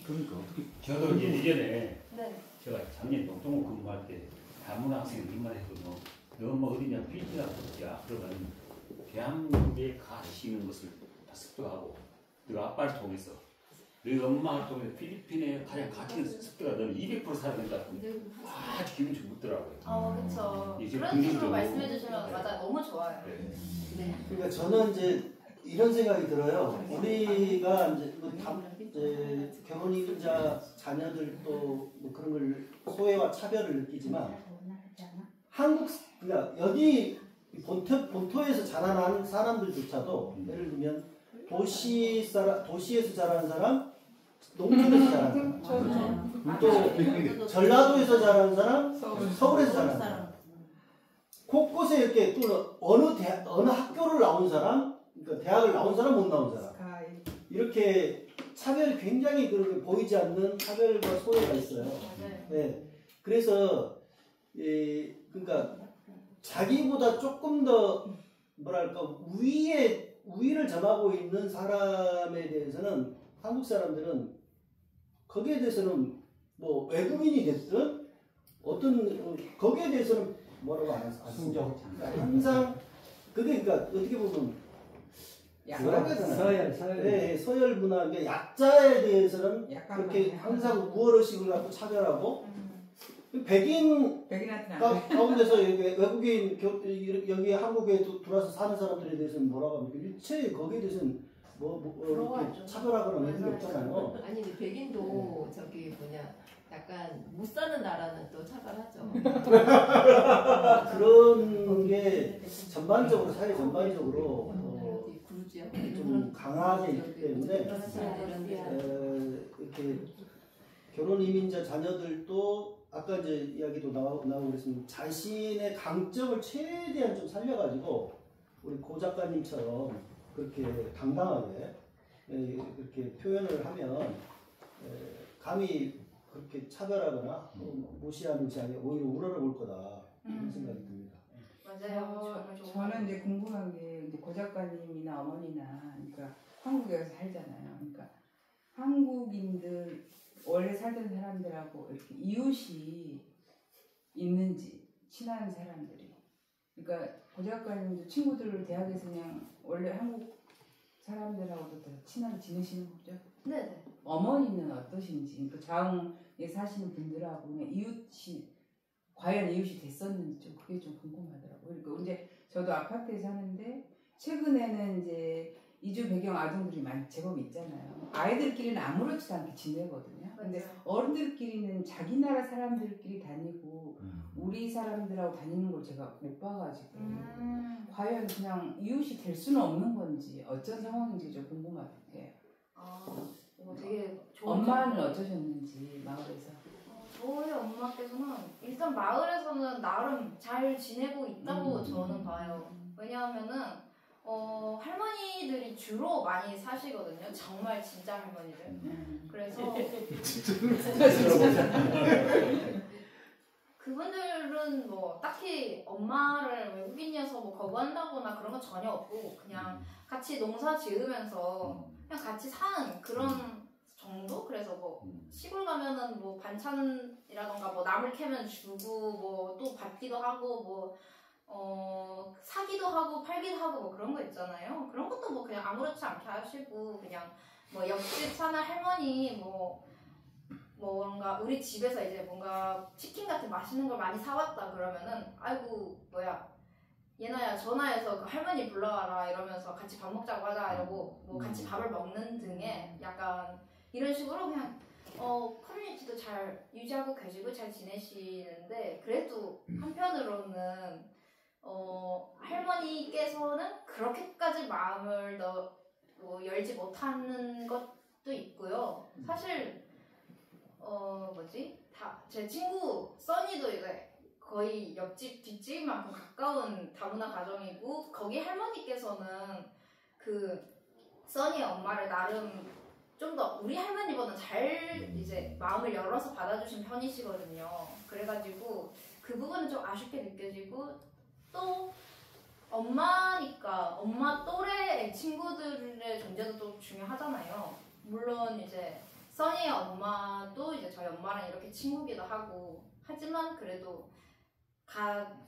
그러니까 어떻게 저도 이제 예전에 제가 작년 동동호 근무할 때 다문화 학생 일만 했거든요. 너 뭐 어디냐 필리핀이라고 그러자 그러면 대한민국에 가시는 것을 다 습득하고 너가 아빠를 통해서 너희 엄마 활동에 필리핀에 가장 갇힌 습도가 너는 200% 살아낸다. 아주 기분 좋더라고요. 그쵸. 이게 그런 긍정적으로. 식으로 말씀해주시면 맞아 너무 좋아요. 네. 그러니까 저는 이제 이런 생각이 들어요. 우리가 이제 결혼 이민자 자녀들도 뭐 그런 걸 소외와 차별을 느끼지만 그러니까 여기 본토에서 자라난 사람들조차도 예를 들면 도시에서 자라는 사람, 농촌에서 자라는 사람, 또 전라도에서 자라는 사람, 서울에서 자라는 사람, 곳곳에 이렇게 또 어느 학교를 나온 사람, 그러니까 대학을 나온 사람, 못 나온 사람, 이렇게 차별이 굉장히 그렇게 보이지 않는 차별과 소외가 있어요. 네. 그래서 그러니까 자기보다 조금 더 뭐랄까 우위를 점하고 있는 사람에 대해서는 한국 사람들은 거기에 대해서는 뭐 외국인이 됐든 어떤 거기에 대해서는 뭐라고 안 하죠. 그러니까 항상 그게 그러니까 어떻게 보면 서열 문화, 약자에 대해서는 그렇게 항상 우월의식을 갖고 차별하고 백인 가운데서 외국인 여기 한국에 들어와서 사는 사람들에 대해서는 뭐라고 합니까? 일체 거기에 대해서는 이렇게 차별하거나 이런 게 없잖아요. 아니 근데 백인도 저기 약간 못 사는 나라는 또 차별하죠. 그런 게 전반적으로 사회 전반적으로 좀 강하게 있기 때문에 이렇게 결혼 이민자 자녀들도 아까 이제 이야기도 나오고 그랬습니다. 자신의 강점을 최대한 좀 살려가지고 우리 고 작가님처럼 그렇게 당당하게 그렇게 표현을 하면 감히 그렇게 차별하거나 무시하는 자에 오히려 우러러볼 거다 이런 생각이 듭니다. 맞아요. 저는 이제 궁금한 게 이제 고 작가님이나 어머니나 그러니까 한국에 서 살잖아요. 그러니까 한국인들 원래 살던 사람들하고 이렇게 이웃이 있는지 친한 사람들이 그러니까 고 작가님도 친구들 대학에서 그냥 원래 한국 사람들하고도 더 친하게 지내시는 거죠? 네네. 어머니는 어떠신지 그러니까 자흥에 사시는 분들하고 그냥 과연 이웃이 됐었는지 좀 그게 좀 궁금하더라고요. 그러니까 이제 저도 아파트에 사는데 최근에는 이제 이주 배경 아동들이 제법 있잖아요. 아이들끼리는 아무렇지도 않게 지내거든요. 근데 어른들끼리는 자기 나라 사람들끼리 다니고 우리 사람들하고 다니는 걸 제가 못 봐가지고 과연 그냥 이웃이 될 수는 없는 건지 어쩐 상황인지 좀 궁금해요. 되게 좋은 엄마는 어떠셨는지 마을에서. 저희 엄마께서는 일단 마을에서는 나름 잘 지내고 있다고 저는 봐요. 왜냐하면은 할머니들이 주로 많이 사시거든요. 정말 진짜 할머니들. 그래서 그분들은 뭐 딱히 엄마를 외국인이어서 뭐 거부한다거나 그런 건 전혀 없고 그냥 같이 농사 지으면서 그냥 같이 사는 그런 정도? 그래서 뭐 시골 가면은 뭐 반찬이라던가 뭐 나물 캐면 주고 뭐 또 받기도 하고 뭐 사기도 하고 팔기도 하고 뭐 그런 거 있잖아요. 그런 것도 뭐 그냥 아무렇지 않게 하시고 그냥 뭐 옆집 사는 할머니 뭔가 우리 집에서 이제 뭔가 치킨 같은 맛있는 걸 많이 사왔다 그러면은 아이고 얘나야 전화해서 그 할머니 불러와라 이러면서 같이 밥 먹자고 하자 이러고 뭐 같이 밥을 먹는 등의 약간 이런 식으로 그냥 커뮤니티도 잘 유지하고 계시고 잘 지내시는데 그래도 한편으로는 할머니께서는 그렇게까지 마음을 열지 못하는 것도 있고요. 사실 제 친구 써니도 이제 거의 옆집 뒷집만큼 가까운 다문화 가정이고 거기 할머니께서는 그 써니의 엄마를 나름 좀 더 우리 할머니보다 잘 이제 마음을 열어서 받아주신 편이시거든요. 그래가지고 그 부분은 좀 아쉽게 느껴지고 또 엄마니까 엄마 또래의 친구들의 존재도 또 중요하잖아요. 물론 이제 써니의 엄마도 이제 저희 엄마랑 이렇게 친구기도 하고 하지만 그래도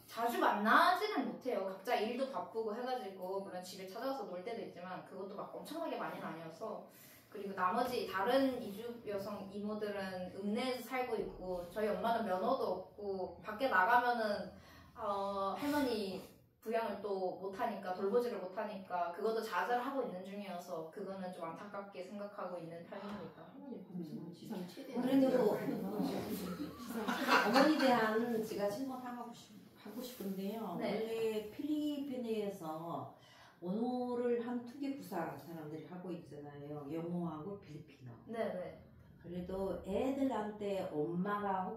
자주 만나지는 못해요. 각자 일도 바쁘고 해가지고 물론 집에 찾아와서 놀 때도 있지만 그것도 막 엄청나게 많이는 아니어서 그리고 나머지 다른 이주 여성 이모들은 읍내에서 살고 있고 저희 엄마는 면허도 없고 밖에 나가면은 할머니 부양을 또 못하니까 돌보지를 못하니까 그것도 자제를 하고 있는 중이어서 그거는 좀 안타깝게 생각하고 있는 편입니다. 그래도 어머니 대한 제가 질문하고 싶은데요. 네. 원래 필리핀에서 언어를 한 두 개 부사 사람들이 하고 있잖아요. 영어하고 필리핀어. 네네. 그래도 애들한테 엄마가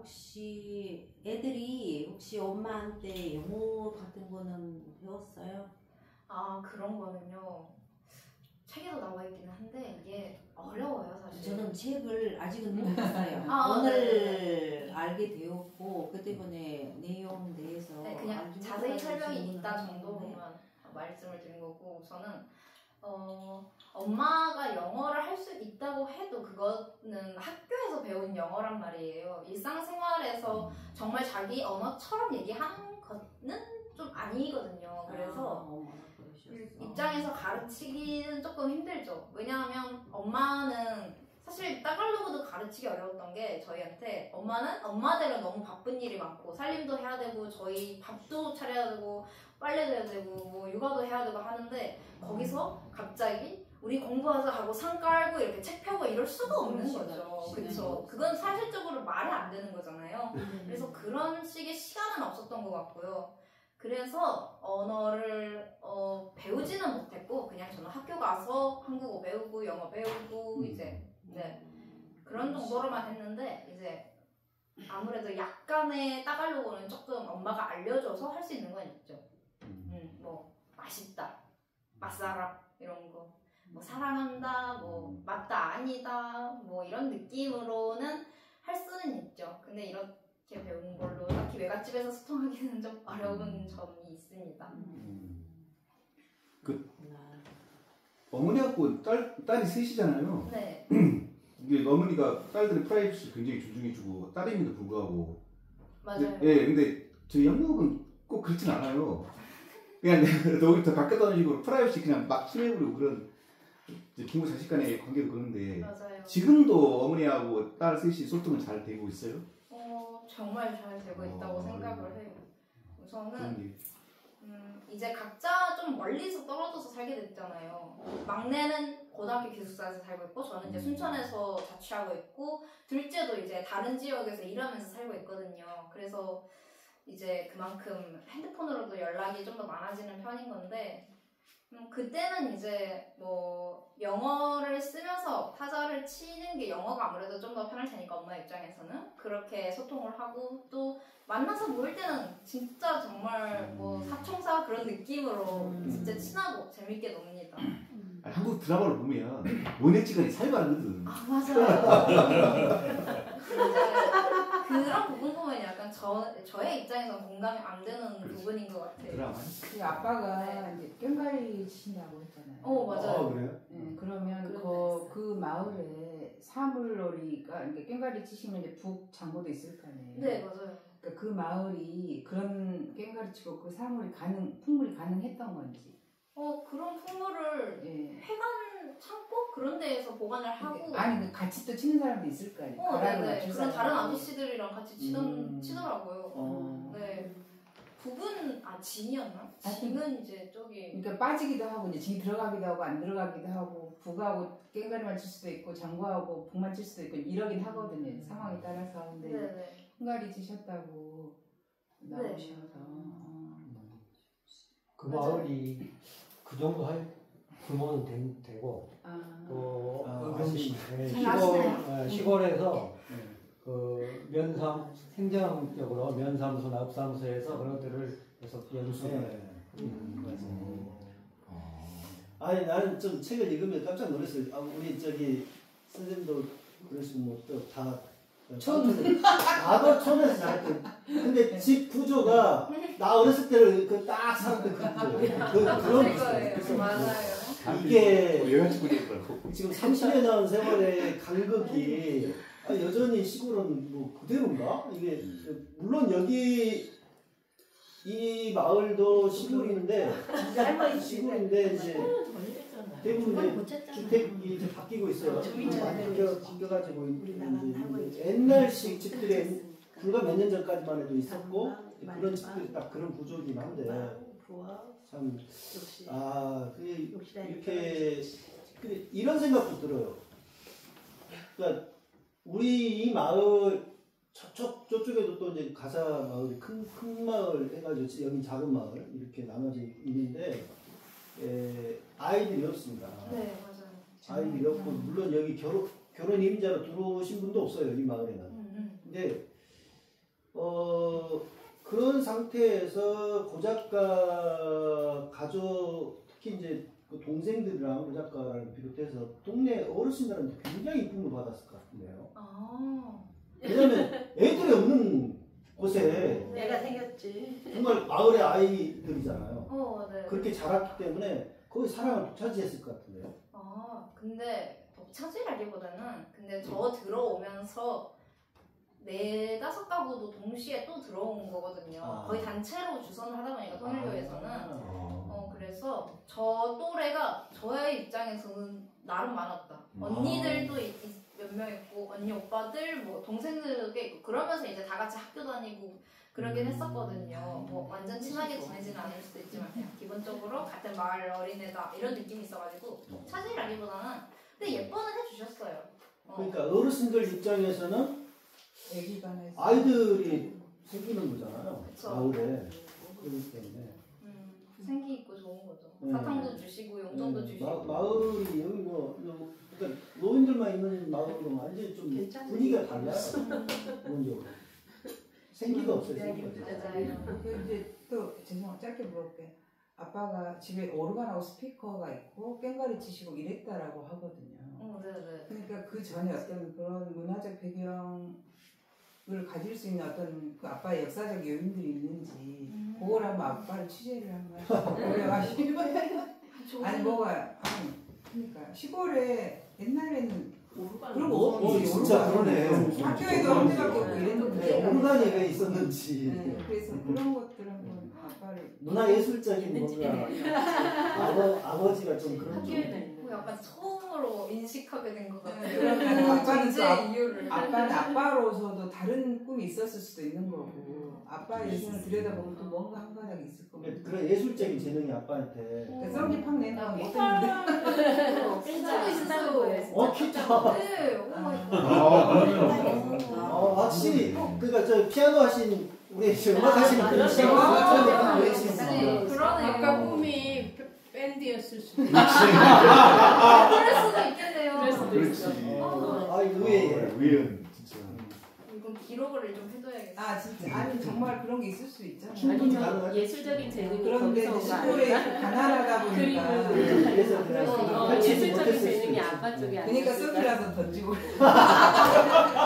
애들이 혹시 엄마한테 영어 같은 거는 배웠어요? 아 그런 거는요. 책에도 나와 있기는 한데 이게 어려워요 사실. 저는 책을 아직은 못 봤어요. 오늘 알게 되었고 그 때문에 내용 내에서 네, 그냥 자세히 설명이 있다 정도로만 말씀을 드린 거고 우선은 엄마가 영어를 할 수 있다고 해도 그거는 학교에서 배운 영어란 말이에요. 일상생활에서 정말 자기 언어처럼 얘기하는 거는 좀 아니거든요. 그래서 입장에서 가르치기는 조금 힘들죠. 왜냐하면 엄마는 사실 따갈로그도 가르치기 어려웠던 게 저희한테 엄마는 엄마대로 너무 바쁜 일이 많고 살림도 해야 되고 저희 밥도 차려야 되고 빨래도 해야 되고 뭐 육아도 해야 되고 하는데 거기서 갑자기 우리 공부하자 하고 상 깔고 이렇게 책 펴고 이럴 수가 없는 거죠. 그렇죠. 그건 사실적으로 말이 안 되는 거잖아요. 그래서 그런 식의 시간은 없었던 것 같고요. 그래서 언어를 배우지는 못했고 그냥 저는 학교 가서 한국어 배우고 영어 배우고 이제 네 그런 정도로만 했는데 이제 아무래도 약간의 따갈로그는 조금 엄마가 알려줘서 할 수 있는 건 있죠. 뭐 맛있다, 맛사랍 이런 거, 뭐 사랑한다, 뭐 맞다, 아니다, 뭐 이런 느낌으로는 할 수는 있죠. 근데 이렇게 배운 걸로 딱히 외갓집에서 소통하기는 좀 어려운 점이 있습니다. 어머니하고 딸이 셋이잖아요. 네. 이게 어머니가 딸들의 프라이버시 굉장히 존중해주고 딸임에도 불구하고 맞아요. 예, 근데 저희 양육은 꼭 그렇진 않아요. 그냥 오히려 바뀌었다는 식으로 프라이버시 그냥 막 침해버리고 그런 부모 자식 간의 관계도 그런데 맞아요. 지금도 어머니하고 딸 셋이 소통은 잘 되고 있어요? 정말 잘 되고 있다고 생각을 해요. 우선은 이제 각자 좀 멀리서 떨어져서 살게 됐잖아요. 막내는 고등학교 기숙사에서 살고 있고 저는 이제 순천에서 자취하고 있고 둘째도 이제 다른 지역에서 일하면서 살고 있거든요. 그래서 이제 그만큼 핸드폰으로도 연락이 좀 더 많아지는 편인 건데 그때는 이제 뭐 영어를 쓰면서 타자를 치는 게 영어가 아무래도 좀 더 편할 테니까 엄마 입장에서는 그렇게 소통을 하고 또 만나서 모일 때는 진짜 정말 뭐 사총사 그런 느낌으로 진짜 친하고 재밌게 놉니다. 한국 드라마를 보면 모네찌간이 살벌하거든. 아 맞아요. 그런 부분 보면 약간 저의 입장에서 공감이 안 되는 부분인 것 같아요. 드라마. 그 아빠가 이제 꽹과리 치신다고 했잖아요. 맞아요. 그래요? 네, 그러면 그 마을에 사물놀이가 그러니까 꽹과리 치시면 이제 북 장고도 있을 거 아니에요. 네 맞아요. 그러니까 그 마을이 그런 꽹과리 치고 그 사물이 풍물이 가능했던 건지. 그런 풍물을 회관 창고 그런 데에서 보관을 하고 아니 같이 또 치는 사람도 있을 거 아니에요. 네네. 그런 다른 아저씨들이랑 같이 치더라고요. 네. 북은 진이었나? 진은 이제 저기. 그러니까 빠지기도 하고 이제 진 들어가기도 하고 안 들어가기도 하고 북하고 꽹과리만 칠 수도 있고 장구하고 북만 칠 수도 있고 이러긴 하거든요. 상황에 따라서. 근데 꽹과리 치셨다고 나오셔서. 그 마을이 그 정도 할 규모는 되고 또 시골에서 그 면삼 행정적으로 면사무소나 읍사무소에서 그런 것들을 계속 연수를 아니 나는 좀 책을 읽으면 깜짝 놀랐어요. 우리 저기 선생님도 그러시고 뭐또다 나도 촌에서 자랐던. 근데 집 구조가 나 어렸을 때는 딱 살았던 그런 거예요. 맞아요. 이게 지금 30여 년 세월의 간극이 여전히 시골은 뭐 그대로인가? 이게 물론 여기 이 마을도 시골인데 이제 대부분 주택이 이제 바뀌고 있어요. 많이 바뀌어가지고 옛날식 집들이 불과 몇 년 전까지만 해도 있었고 그런 집들이 딱 그런 구조이긴 한데 참 이렇게 이런 생각도 들어요. 그러니까 우리 이 마을 저쪽에도 또 이제 가사 마을이 큰 마을 해가지고 여기 작은 마을 이렇게 나눠져 있는데 아이들이 없습니다. 네 맞아요. 아이들이 없고 물론 여기 결혼 임자로 들어오신 분도 없어요 이 마을에는. 근데 그런 상태에서 고작가 가족 특히 이제 그 동생들이랑 고작가를 비롯해서 동네 어르신들한테 굉장히 이쁨을 받았을 것 같은데요. 왜냐면 애들이 없는 곳에 애가 생겼지. 정말 마을의 아이들이잖아요. 네. 그렇게 자랐기 때문에 거의 사랑을 독차지했을 것 같은데요. 근데 독차지라기보다는 근데 저 들어오면서 4-5 가구도 동시에 또 들어온 거거든요. 거의 단체로 주선을 하다 보니까 통일교에서는 그래서 저 또래가 저의 입장에서는 나름 많았다. 언니들도 몇 명 있고 언니 오빠들 뭐 동생들도 꽤 있고 그러면서 이제 다 같이 학교 다니고 그러긴 했었거든요. 뭐 완전 친하게 지내지는 않을 수도 있지만 그냥 기본적으로 같은 마을 어린애다 이런 느낌이 있어가지고 차지라기보다는 근데 예뻐는 해주셨어요. 그러니까 어르신들 입장에서는 아이들이 생기는 거잖아요. 그쵸. 마을에. 그렇기 때문에. 생기 있고 좋은 거죠. 사탕도 주시고 용돈도 주시고. 마을이 여기 그러니까 노인들만 있는 마을은 완전히 좀 분위기가 달라요. 기본적으로. 생기가 없어요. 이제 또 죄송합니다. 짧게 물어볼게요. 아빠가 집에 오르간하고 스피커가 있고 꽹과리 치시고 이랬다라고 하거든요. 네네. 그러니까 그 전에 어떤 그런 문화적 배경을 가질 수 있는 어떤 그 아빠의 역사적 요인들이 있는지 그걸 한번 아빠를 취재를 한번 고려하시고 아니 그러니까 시골에 옛날에는 그런 거 없지. 진짜 그러네. 학교에도 한 대밖에 없고 이랬는데 오르간이 왜 있었는지. 그래서 그런 것들 한번 아빠를 문화예술적인 뭔가 아버지가 좀 그런 약간 처음으로 인식하게 된 것 같아요. 그러면 아빠는 이유를 아빠는 아빠로서도 다른 꿈이 있었을 수도 있는 거고 아빠의 인생을 들여다보면 또 뭔가 한 가닥이 있을 거고 그런 예술적인 재능이 아빠한테 썸지팡 내나 못했는데 진짜 있었어요 거예요. 기타. 네. 확실히 그러니까 저 피아노 하신 우리 음악 하시는 분이시죠. 그러네. 아까 꿈이 밴드였을 수도 있고. 그럴 수도 있겠네요. 그럴 수도 있어. 의외는 진짜. 이건 기록을 좀 해둬야겠어. 진짜 아니 정말 그런 게 있을 수 있잖아. 충분히 가능하죠. 예술적인 재능이 그런데 시골에 가난하다 보니까 예술적인 재능이 아빠 쪽에 안 그러니까 썸이라서 던지고.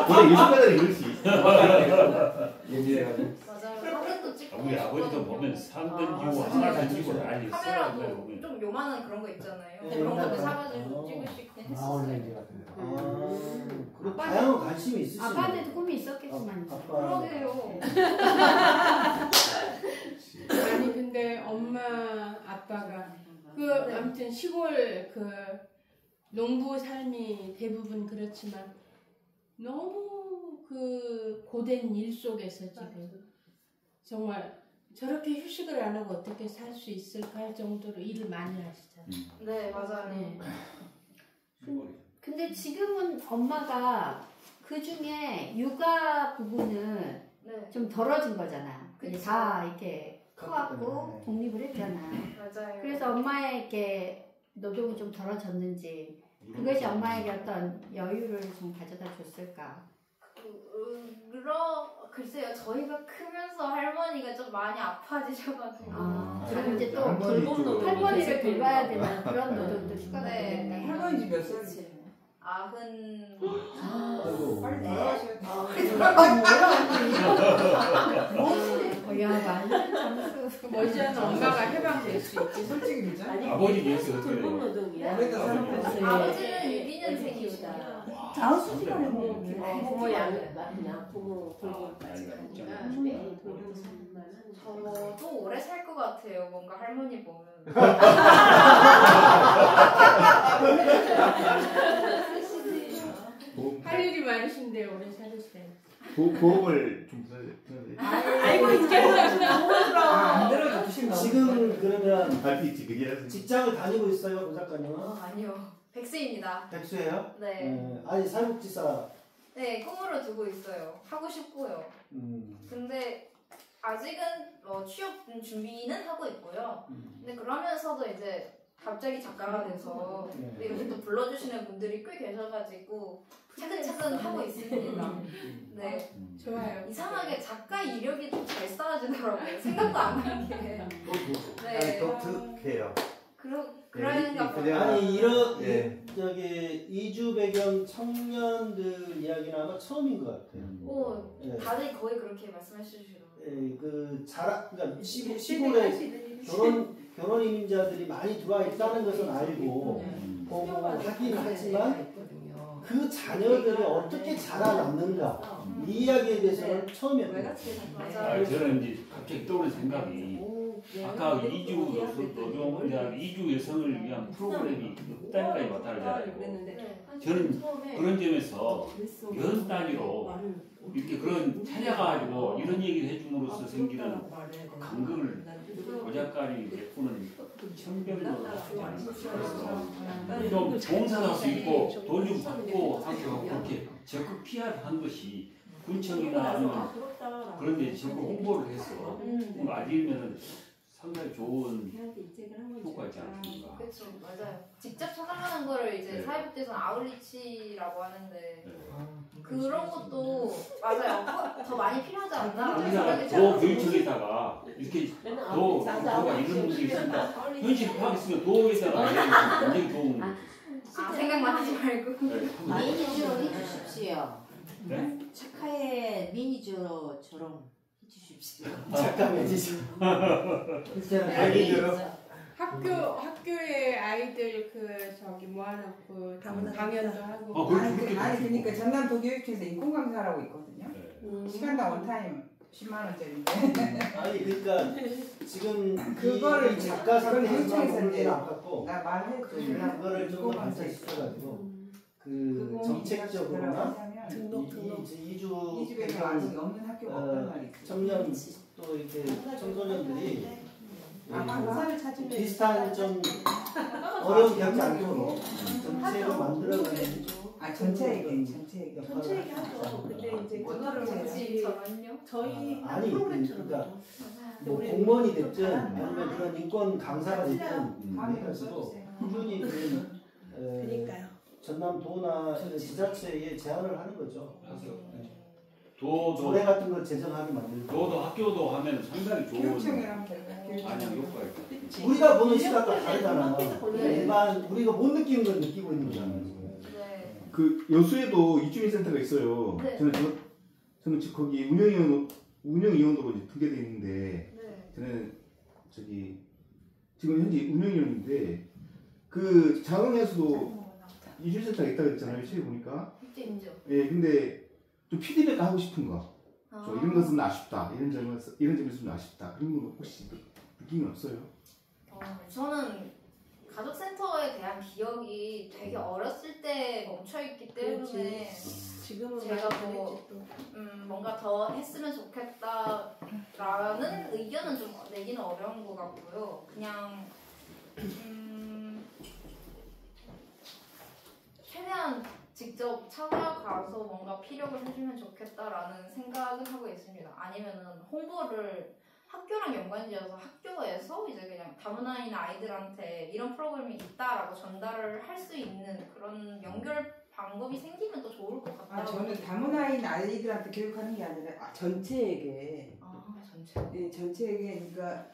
원래 예술가들이 그렇지. 맞아요. 사진도 찍고. 우리 아버지도 보면 산 던지고 하나 던지고 난리 있어요. 카메라도 좀 요만한 그런 거 있잖아요. 그런 것도 사가지고 찍으시긴 했었어요. 그리고 다양한 관심이 있으시네요. 아빠한테도 꿈이 있었겠지만. 그러게요. 아니 근데 엄마 아빠가 아무튼 시골 농부 삶이 대부분 그렇지만 너무 고된 일 속에서 지금 정말 저렇게 휴식을 안 하고 어떻게 살 수 있을까 할 정도로 일을 많이 하시잖아요. 네 맞아요. 네. 근데 지금은 엄마가 그 중에 육아 부분은 좀 덜어진 거잖아. 다 이렇게 커갖고 독립을 했잖아. 맞아요. 그래서 엄마에게 노동이 좀 덜어졌는지 그것이 엄마에게 어떤 여유를 좀 가져다 줬을까? 글쎄요. 저희가 크면서 할머니가 좀 많이 아파지셔가지고. 그럼 이제 또 할머니를 돌봐야 되는 그런 노동도 추가가 되겠네. 할머니 집 몇 살이세요? 90. 빨리 돌아가셔야 돼. 머지않은 엄마가 해방될 수 있지. 솔직히 그죠? 아버지 계속 어떻게 돌봄 노동이야. 아버지는 62년생이시다. 자우수 시간에 뭐 부모 양육이나 부모 돌봄까지 가니까 저도 오래 살 것 같아요. 뭔가 할머니 보면. 할 일이 많으신데 오래 살으시네. 보험을 좀 아이고 이제 안 들어도 주신다. 지금 그러면 그게 직장을 다니고 있어요, 고 작가님은? 아니요. 백수입니다. 백수예요? 네. 아니 사회복지사. 네, 꿈으로 두고 있어요. 하고 싶고요. 근데 아직은 취업 준비는 하고 있고요. 근데 그러면서도 이제 갑자기 작가가 돼서 이렇게 또 불러주시는 분들이 꽤 계셔가지고 차근차근 하고 있습니다. 네. 좋아요. 이상하게 작가 이력이 좀 잘 쌓아지더라고요. 생각도 안 한 게. 네. 독특해요. 그러니까 아니 이런 저기 이주 배경 청년들 이야기는 아마 처음인 것 같아요. 오, 다들 거의 그렇게 말씀하시더라고요. 그러니까 시골에 결혼 이민자들이 많이 들어와 있다는 것은 알고 하긴 하지만 그 자녀들이 어떻게 자라났는가 이 이야기에 대해서는 처음이었어요. 저는 이제 갑자기 떠오른 생각이 아까 이주 여성을 위한 프로그램이 단위까지 왔다 그러잖아요. 저는 그런 점에서 연 단위로 이렇게 그런 찾아가지고 이런 얘기를 해줌으로써 생기는 감극을 고 작가님이 베푸는 천별로 하지 않을까 싶어서 좀 봉사도 할 수 있고 돈 좀 받고 하고 그렇게 적극 PR한 것이 군청이나 아니면 그런 데 적극 홍보를 해서 아니면 상당히 좋은 효과가 있지 않습니까? 그렇죠, 맞아요. 직접 찾아가는 거를 이제 사회복지에서는 아웃리치라고 하는데 그런 것도 맞아요. 더 많이 필요하지 않나? 우리가 더 교육청에다가 이렇게 더 이런 분들이 있으니까 현실 파악했으면 도에다가 굉장히 좋은 생각만 하지 말고 매니저 해주십시오. 네? 착하의 매니저처럼 해주십시오. 작가 매니저. 학교에 아이들 모아놓고 강연도 하고. 아니 그러니까 전남 도교육청에서 인권 강사라고 있거든요. 시간당 원타임 10만 원짜리인데. 아니 그러니까 지금 그거를 작가 도교육청에서 이제 아깝고 나 말해줘. 그거를 좀 더 발전시켜가지고 그 정책적으로나 이주 배경 아직 없는 학교가 없단 말이지. 청년 또 이렇게 청소년들이 강사를 찾으면 비슷한 좀 어려운 겪지 않도록 정책을 만들어가는 전체 얘기 하죠. 근데 이제 그거를 저희 아니 프로그램처럼 뭐 공무원이 됐든 아니면 그런 인권 강사가 됐든 해가지고 꾸준히 그러니까요. 전남도나 지자체에 제안을 하는 거죠. 조례 같은 걸 제정하게 만들고 도도 학교도 하면 상당히 좋은 교육청이랑 아니 효과가 있다. 우리가 보는 시각과 다르잖아. 일반 우리가 못 느끼는 걸 느끼고 있는 거잖아요. 그 여수에도 이주민센터가 있어요. 저는 거기 운영위원으로 등재되어 있는데 저는 지금 현재 운영위원인데 그 자흥에서도 이주민센터가 있다고 했잖아요. 최근에 보니까. 예, 근데 좀 피드백 하고 싶은 거. 이런 것은 아쉽다. 이런 점에서는 아쉽다. 그런 거 혹시 느낌이 없어요? 저는 가족센터에 대한 기억이 되게 어렸을 때 멈춰있기 때문에 제가 뭔가 더 했으면 좋겠다라는 의견은 좀 내기는 어려운 것 같고요. 그냥 최대한 직접 찾아가서 뭔가 피력을 해주면 좋겠다라는 생각을 하고 있습니다. 아니면은 홍보를 학교랑 연관지어서 학교에서 이제 그냥 다문화인 아이들한테 이런 프로그램이 있다라고 전달을 할 수 있는 그런 연결 방법이 생기면 또 좋을 것 같아요. 저는 다문화인 아이들한테 교육하는 게 아니라 전체에게. 전체. 전체에게 그러니까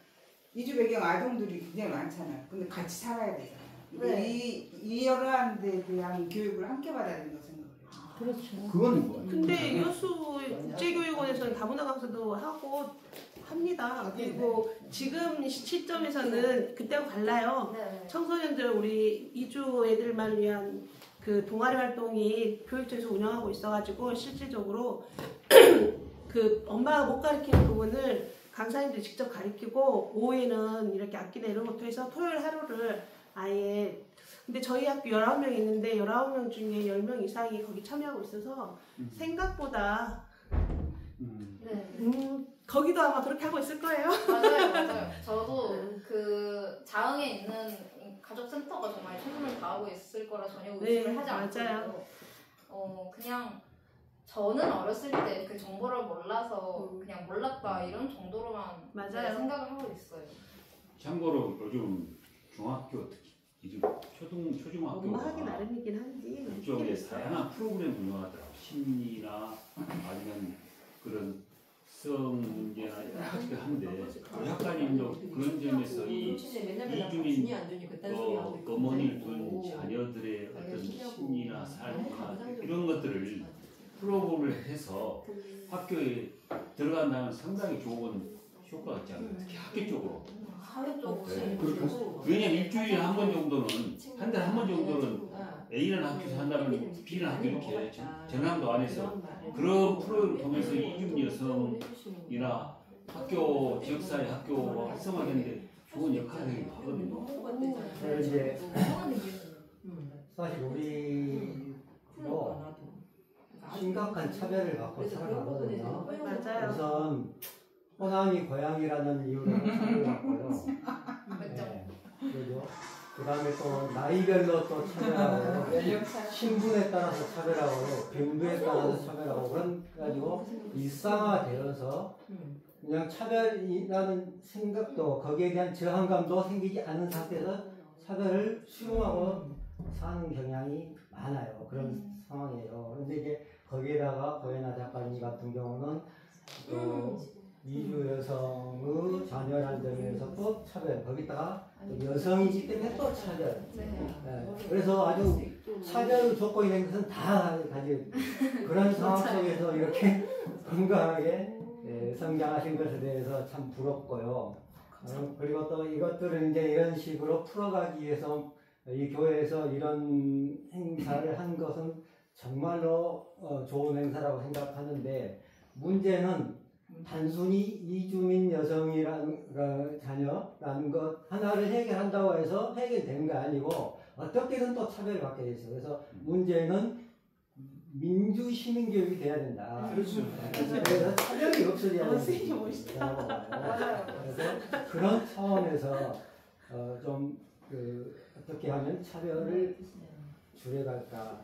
이주 배경 아동들이 굉장히 많잖아요. 근데 같이 살아야 되잖아요. 이러한 데 대한 교육을 함께 받아야 된다고 생각해요. 그렇죠. 그건 뭐예요? 근데 여수 국제교육원에서는 다문화 강사도 하고 합니다. 그리고 지금 시점에서는 그때하고 달라요. 청소년들 우리 이주 애들만 위한 그 동아리 활동이 교육청에서 운영하고 있어가지고 실질적으로 그 엄마가 못 가르치는 부분을 강사님들이 직접 가르치고 오후에는 이렇게 악기나 이런 것도 해서 토요일 하루를 아예 근데 저희 학교 19명 있는데 19명 중에 10명 이상이 거기 참여하고 있어서 생각보다 거기도 아마 그렇게 하고 있을 거예요. 맞아요. 저도 그 자흥에 있는 가족센터가 정말 최선을 다하고 있을 거라 전혀 의심을 하지 않거든요. 그냥 저는 어렸을 때 그 정보를 몰라서 그냥 몰랐다 이런 정도로만 생각을 하고 있어요. 참고로 요즘 중학교 특히 초중학교가 하기 나름이긴 한지 이쪽에 다양한 프로그램 운영하더라고. 심리나 아니면 그런 성 문제나 여러 가지를 하는데 약간님도 그런 점에서 이 이주민 어머니를 둔 자녀들의 어떤 심리나 삶이나 이런 것들을 프로그램을 해서 학교에 들어간다면 상당히 좋은 효과가 있지 않나요? 특히 학교 쪽으로. 학교 쪽으로. 네. 왜냐면 일주일에 한 번 정도는 한 달에 한 번 정도는 A라는 학교에서 한다면 B라는 학교 이렇게 전남도 안에서 그런 프로그램을 통해서 이주민 여성이나 학교 지역사회 학교 활성화하는데 좋은 역할을 하거든요. 이제 사실 우리도 심각한 차별을 받고 살아가거든요. 맞아요. 우선 호남이 고향이라는 이유로 차별을 받고요. 네. 그죠? 그 다음에 또 나이별로 또 차별하고 신분에 따라서 차별하고 병도에 따라서 차별하고 그래가지고 일상화되어서 그냥 차별이라는 생각도 거기에 대한 저항감도 생기지 않은 상태에서 차별을 수용하고 사는 경향이 많아요. 그런 상황이에요. 그런데 이제 거기에다가 고혜나 작가님 같은 경우는 또 이주 여성의 자녀라는 점에서 또 차별, 거기다가 여성이기 때문에 또 차별. 네. 그래서 아주 차별을 조건이 된 것은 다 가지고 그런 상황 속에서 이렇게 건강하게 성장하신 것에 대해서 참 부럽고요. 그리고 또 이것들을 이제 이런 식으로 풀어가기 위해서 이 교회에서 이런 행사를 한 것은 정말로 좋은 행사라고 생각하는데 문제는 단순히 이주민 여성이라는 자녀라는 것 하나를 해결한다고 해서 해결되는 게 아니고 어떻게든 또 차별을 받게 돼 있어요. 그래서 문제는 민주 시민 교육이 돼야 된다. 그렇죠. 그래서 차별이 없어져야 된다. 그래서 그런 차원에서 좀 어떻게 하면 차별을 줄여갈까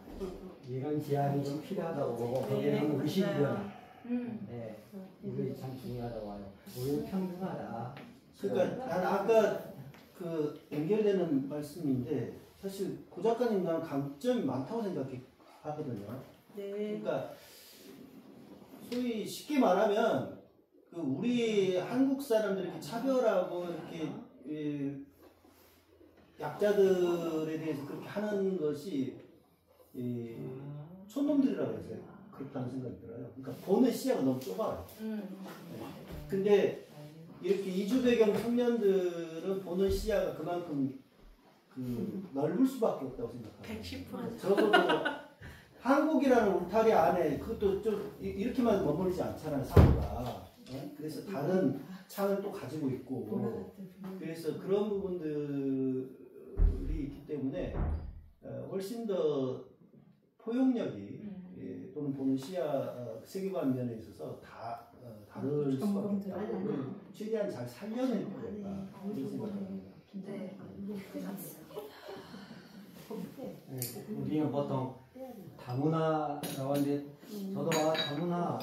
이런 제안이 좀 필요하다고 보고 거기에는 의식변화. 네, 이게 참 중요하다고 봐요. 우리는 평등하다. 그러니까 난 아까 그 연결되는 말씀인데 사실 고 작가님 나는 강점이 많다고 생각하거든요. 네. 그러니까 소위 쉽게 말하면 그 우리 한국 사람들이 이렇게 차별하고 이렇게 약자들에 대해서 그렇게 하는 것이 촌놈들이라고 해서 그렇다는 생각이 들어요. 그러니까 보는 시야가 너무 좁아요. 근데 이렇게 이주 배경 청년들은 보는 시야가 그만큼 넓을 수밖에 없다고 생각합니다. 110%. 적어도 한국이라는 울타리 안에 그것도 좀 이렇게만 머무르지 않잖아요, 사회가. 그래서 다른 창을 또 가지고 있고 그래서 그런 부분들이 있기 때문에 훨씬 더 포용력이 또는 보는 시야 세계관 면에 있어서 다를 수밖에 없다. 최대한 잘 살려낼 필요가 있다. 이런 생각합니다. 네. 우리는 보통 다문화라고 하는데 저도 다문화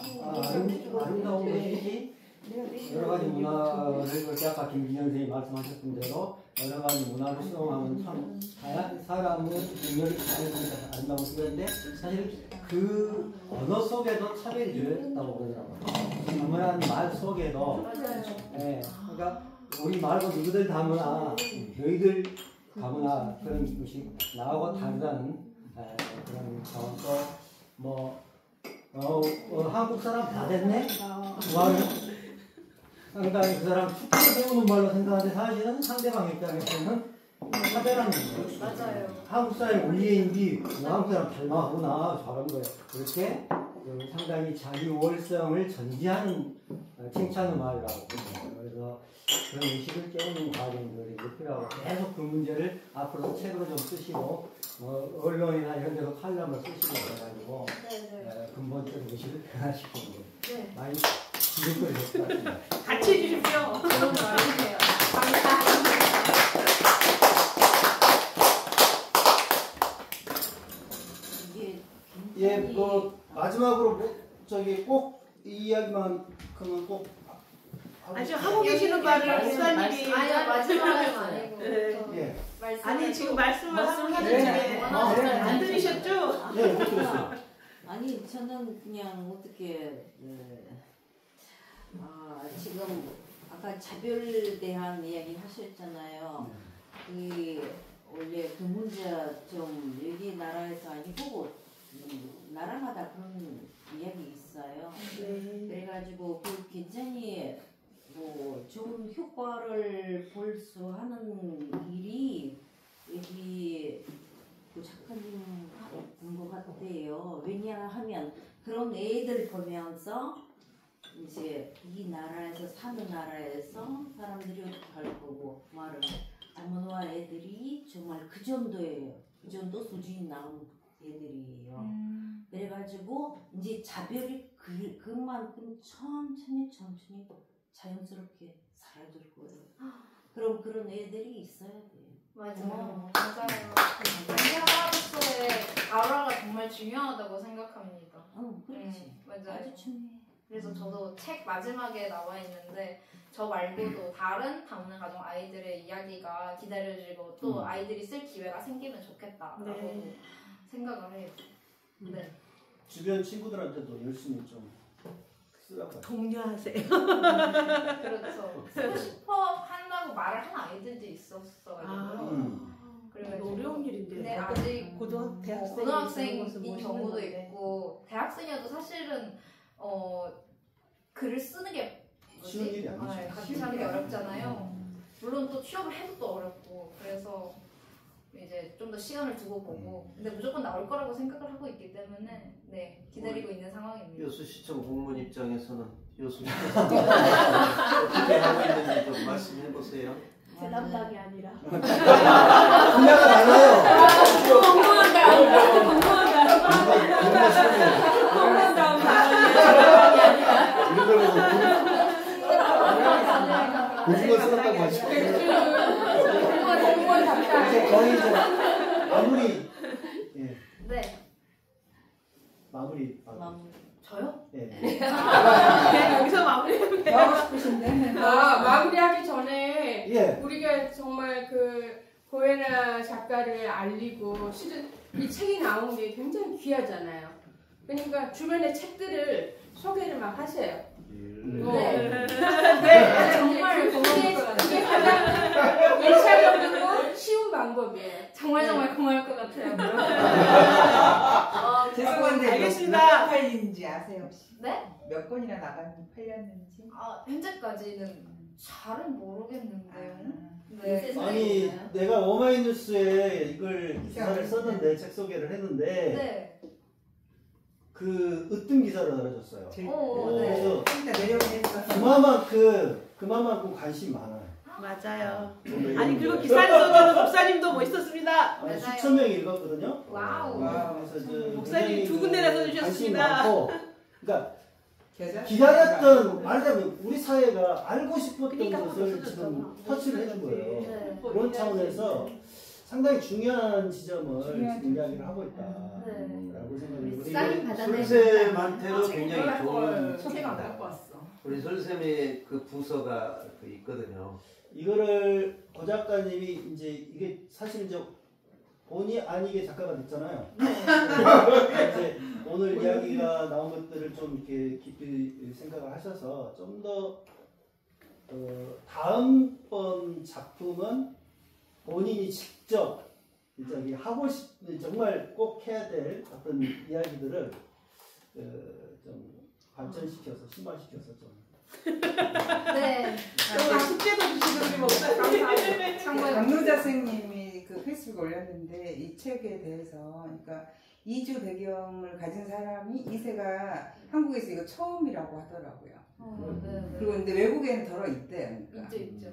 아름다운 것이지 여러 가지 문화를 그렇게 아까 김진영 선생님이 말씀하셨던 대로 여러 가지 문화를 수용하면 참 사람의 능력이 다양해서 아름다운 것인데 사실 그 언어 속에도 차별이 들어있다고 그러더라고요. 다문화는 말 속에도 그러니까 우리 말고 누구들 다문화 너희들 다문화 그런 것이 나하고 다르다는 그런 또 한국 사람 다 됐네? 상당히 그 사람 축구를 배우는 말로 생각하는데 사실은 상대방 입장에서는 차별하는 거예요. 맞아요. 한국 사람 우리인지 한국 사람 닮아구나 잘한 거예요. 그렇게 상당히 자기 우월성을 전제하는 칭찬의 말이라고 보거든요. 그래서 그런 의식을 깨우는 과정들이 필요하고 계속 그 문제를 앞으로 책으로 좀 쓰시고 언론이나 이런 데서 칼럼을 쓰시고 해가지고 근본적인 의식을 변화시키는 게 많이 지금까지 될것 같습니다. 같이 해주십시오. 너무 잘해주세요. 예, 그 마지막으로 저기 꼭 이 이야기만 그러면 꼭 아직 하고 계시는 말을 목사님이 아니요, 마지막은 아니고. 예. 아니 지금 말씀을 하고 계시는데 안 들으셨죠? 네, 못 들었어요. 아니 저는 그냥 어떻게 지금 아까 자별에 대한 이야기 하셨잖아요. 원래 그 문제 좀 여기 나라에서 아니고 나라마다 그런 이야기 있어요. 그래가지고 그 굉장히 좋은 효과를 볼 수 하는 일이 여기 그 작가님 본 것 같아요. 왜냐하면 그런 애들 보면서 이제 이 나라에서 사는 나라에서 사람들이 어떻게 할 거고 말은 어머니와 애들이 정말 그 정도예요. 그 정도 수준이 나온 애들이에요. 그래가지고 이제 자별이 그만큼 천천히 자연스럽게 사라질 거예요. 그럼 그런 애들이 있어야 돼요. 맞아요. 남녀하로서의 아우라가 정말 중요하다고 생각합니다. 그렇지. 맞아요. 아주 중요해. 그래서 저도 책 마지막에 나와 있는데 저 말고도 다른 다문화 가정 아이들의 이야기가 기다려지고 또 아이들이 쓸 기회가 생기면 좋겠다라고 생각을 해요. 네. 주변 친구들한테도 열심히 좀 쓰라고. 독려하세요. 그렇죠. 쓰고 싶어 한다고 말을 한 아이들도 있었어가지고요. 그래가지고 어려운 일인데. 근데 아직 고등학생인 경우도 건데. 있고 대학생이어도 사실은 글을 쓰는 게 쉬운 일이 아니죠. 같이 사는 게 어렵잖아요. 물론 또 취업을 해도 또 어렵고 그래서 이제 좀 더 시간을 두고 보고 근데 무조건 나올 거라고 생각을 하고 있기 때문에 네 기다리고 있는 상황입니다. 여수시청 공무원 입장에서는 여수시청 어떻게 하고 있는지 좀 말씀해 보세요. 제 담당이 아니라 분야가 달라요. 고등어 써놨다고 하죠. 이제 거의 이제 마무리. 예. 네. 마무리. 저요? 네. 여기서 마무리하면 하고 싶으신데. 마무리하기 전에 예. 우리가 정말 그 고혜나 작가를 알리고 실은 이 책이 나온 게 굉장히 귀하잖아요. 그러니까 주변의 책들을 소개를 막 하세요. 네. 네. 정말 고마울 것 같아요. 그게 가장 일차적이고 쉬운 방법이에요. 정말 고마울 것 같아요. 죄송한데 알겠습니다. 몇 팔린지 아세요 혹시? 네? 몇 권이나 팔렸는지? 현재까지는 잘은 모르겠는데요. 네. 아니 내가 오마이뉴스에 이걸 기사를 썼는데 책 소개를 했는데 네. 그 으뜸 기사를 달아줬어요. 네. 그래서 그만큼 관심이 많아요. 맞아요. 아니 그리고 기사를 써주는 목사님도 멋있었습니다. 수천 명이 읽었거든요. 와우. 그래서 목사님 두 군데나 써주셨습니다. 그러니까 기다렸던 말하자면 우리 사회가 알고 싶었던 것을 지금 터치를 해준 거예요. 네. 그런 차원에서 상당히 중요한 지점을 지금 이야기를 하고 있다라고 생각합니다. 설쌤한테도 굉장히 좋은 책안 갖고 왔어. 우리 설쌤의 그 부서가 있거든요. 이거를 고 작가님이 이제 이게 사실 이제 본의 아니게 작가가 됐잖아요. 이제 오늘 이야기가 나온 것들을 좀 이렇게 깊이 생각을 하셔서 좀 더 다음번 작품은 본인이 직접 저기 하고 싶은 정말 꼭 해야 될 어떤 이야기들을 좀 발전시켜서 신발시켜서 좀. 네. 숙제도 주시는 우리 목사님. 강노자 선생님이 그 페이스북에 올렸는데 이 책에 대해서 그러니까 이주 배경을 가진 사람이 이세가 한국에서 이거 처음이라고 하더라고요. 그리고 근데 외국에는 덜어 있대요. 그러니까. 있죠.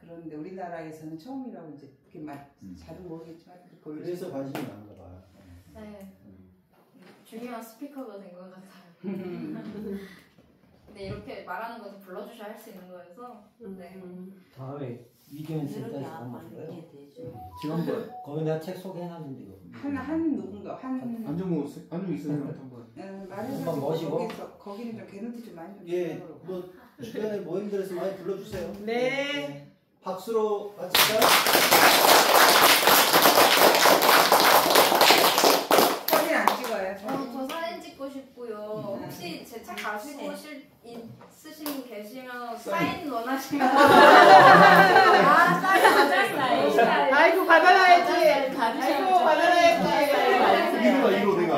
그런데 우리나라에서는 처음이라고 이제 그렇게 잘은 모르겠지만 그래서 관심이 많은가 봐요. 네. 중요한 스피커가 된 것 같아요. 근데 이렇게 말하는 것도 불러주셔야 할 수 있는 거여서. 네. 다음에 이견 센터에서 한번 볼까요? 지난번 거기 내가 책 소개해놨는데 이거. 한 누군가 안정우 있어요 한번. 말해서 모시고 거기는 좀 개노티 좀 많이 좀 예, 뭐 주변에 모임들에서 많이 불러주세요. 네. 박수로 마칠까요? 사진 안 찍어요. 저 사진 찍고 싶고요. 혹시 제 책 가지고 쓰신 계시면 사인 원하시면 사인 받았어요. 아이고 받아놔야지. 아이고 받아놔야지. 이거 내가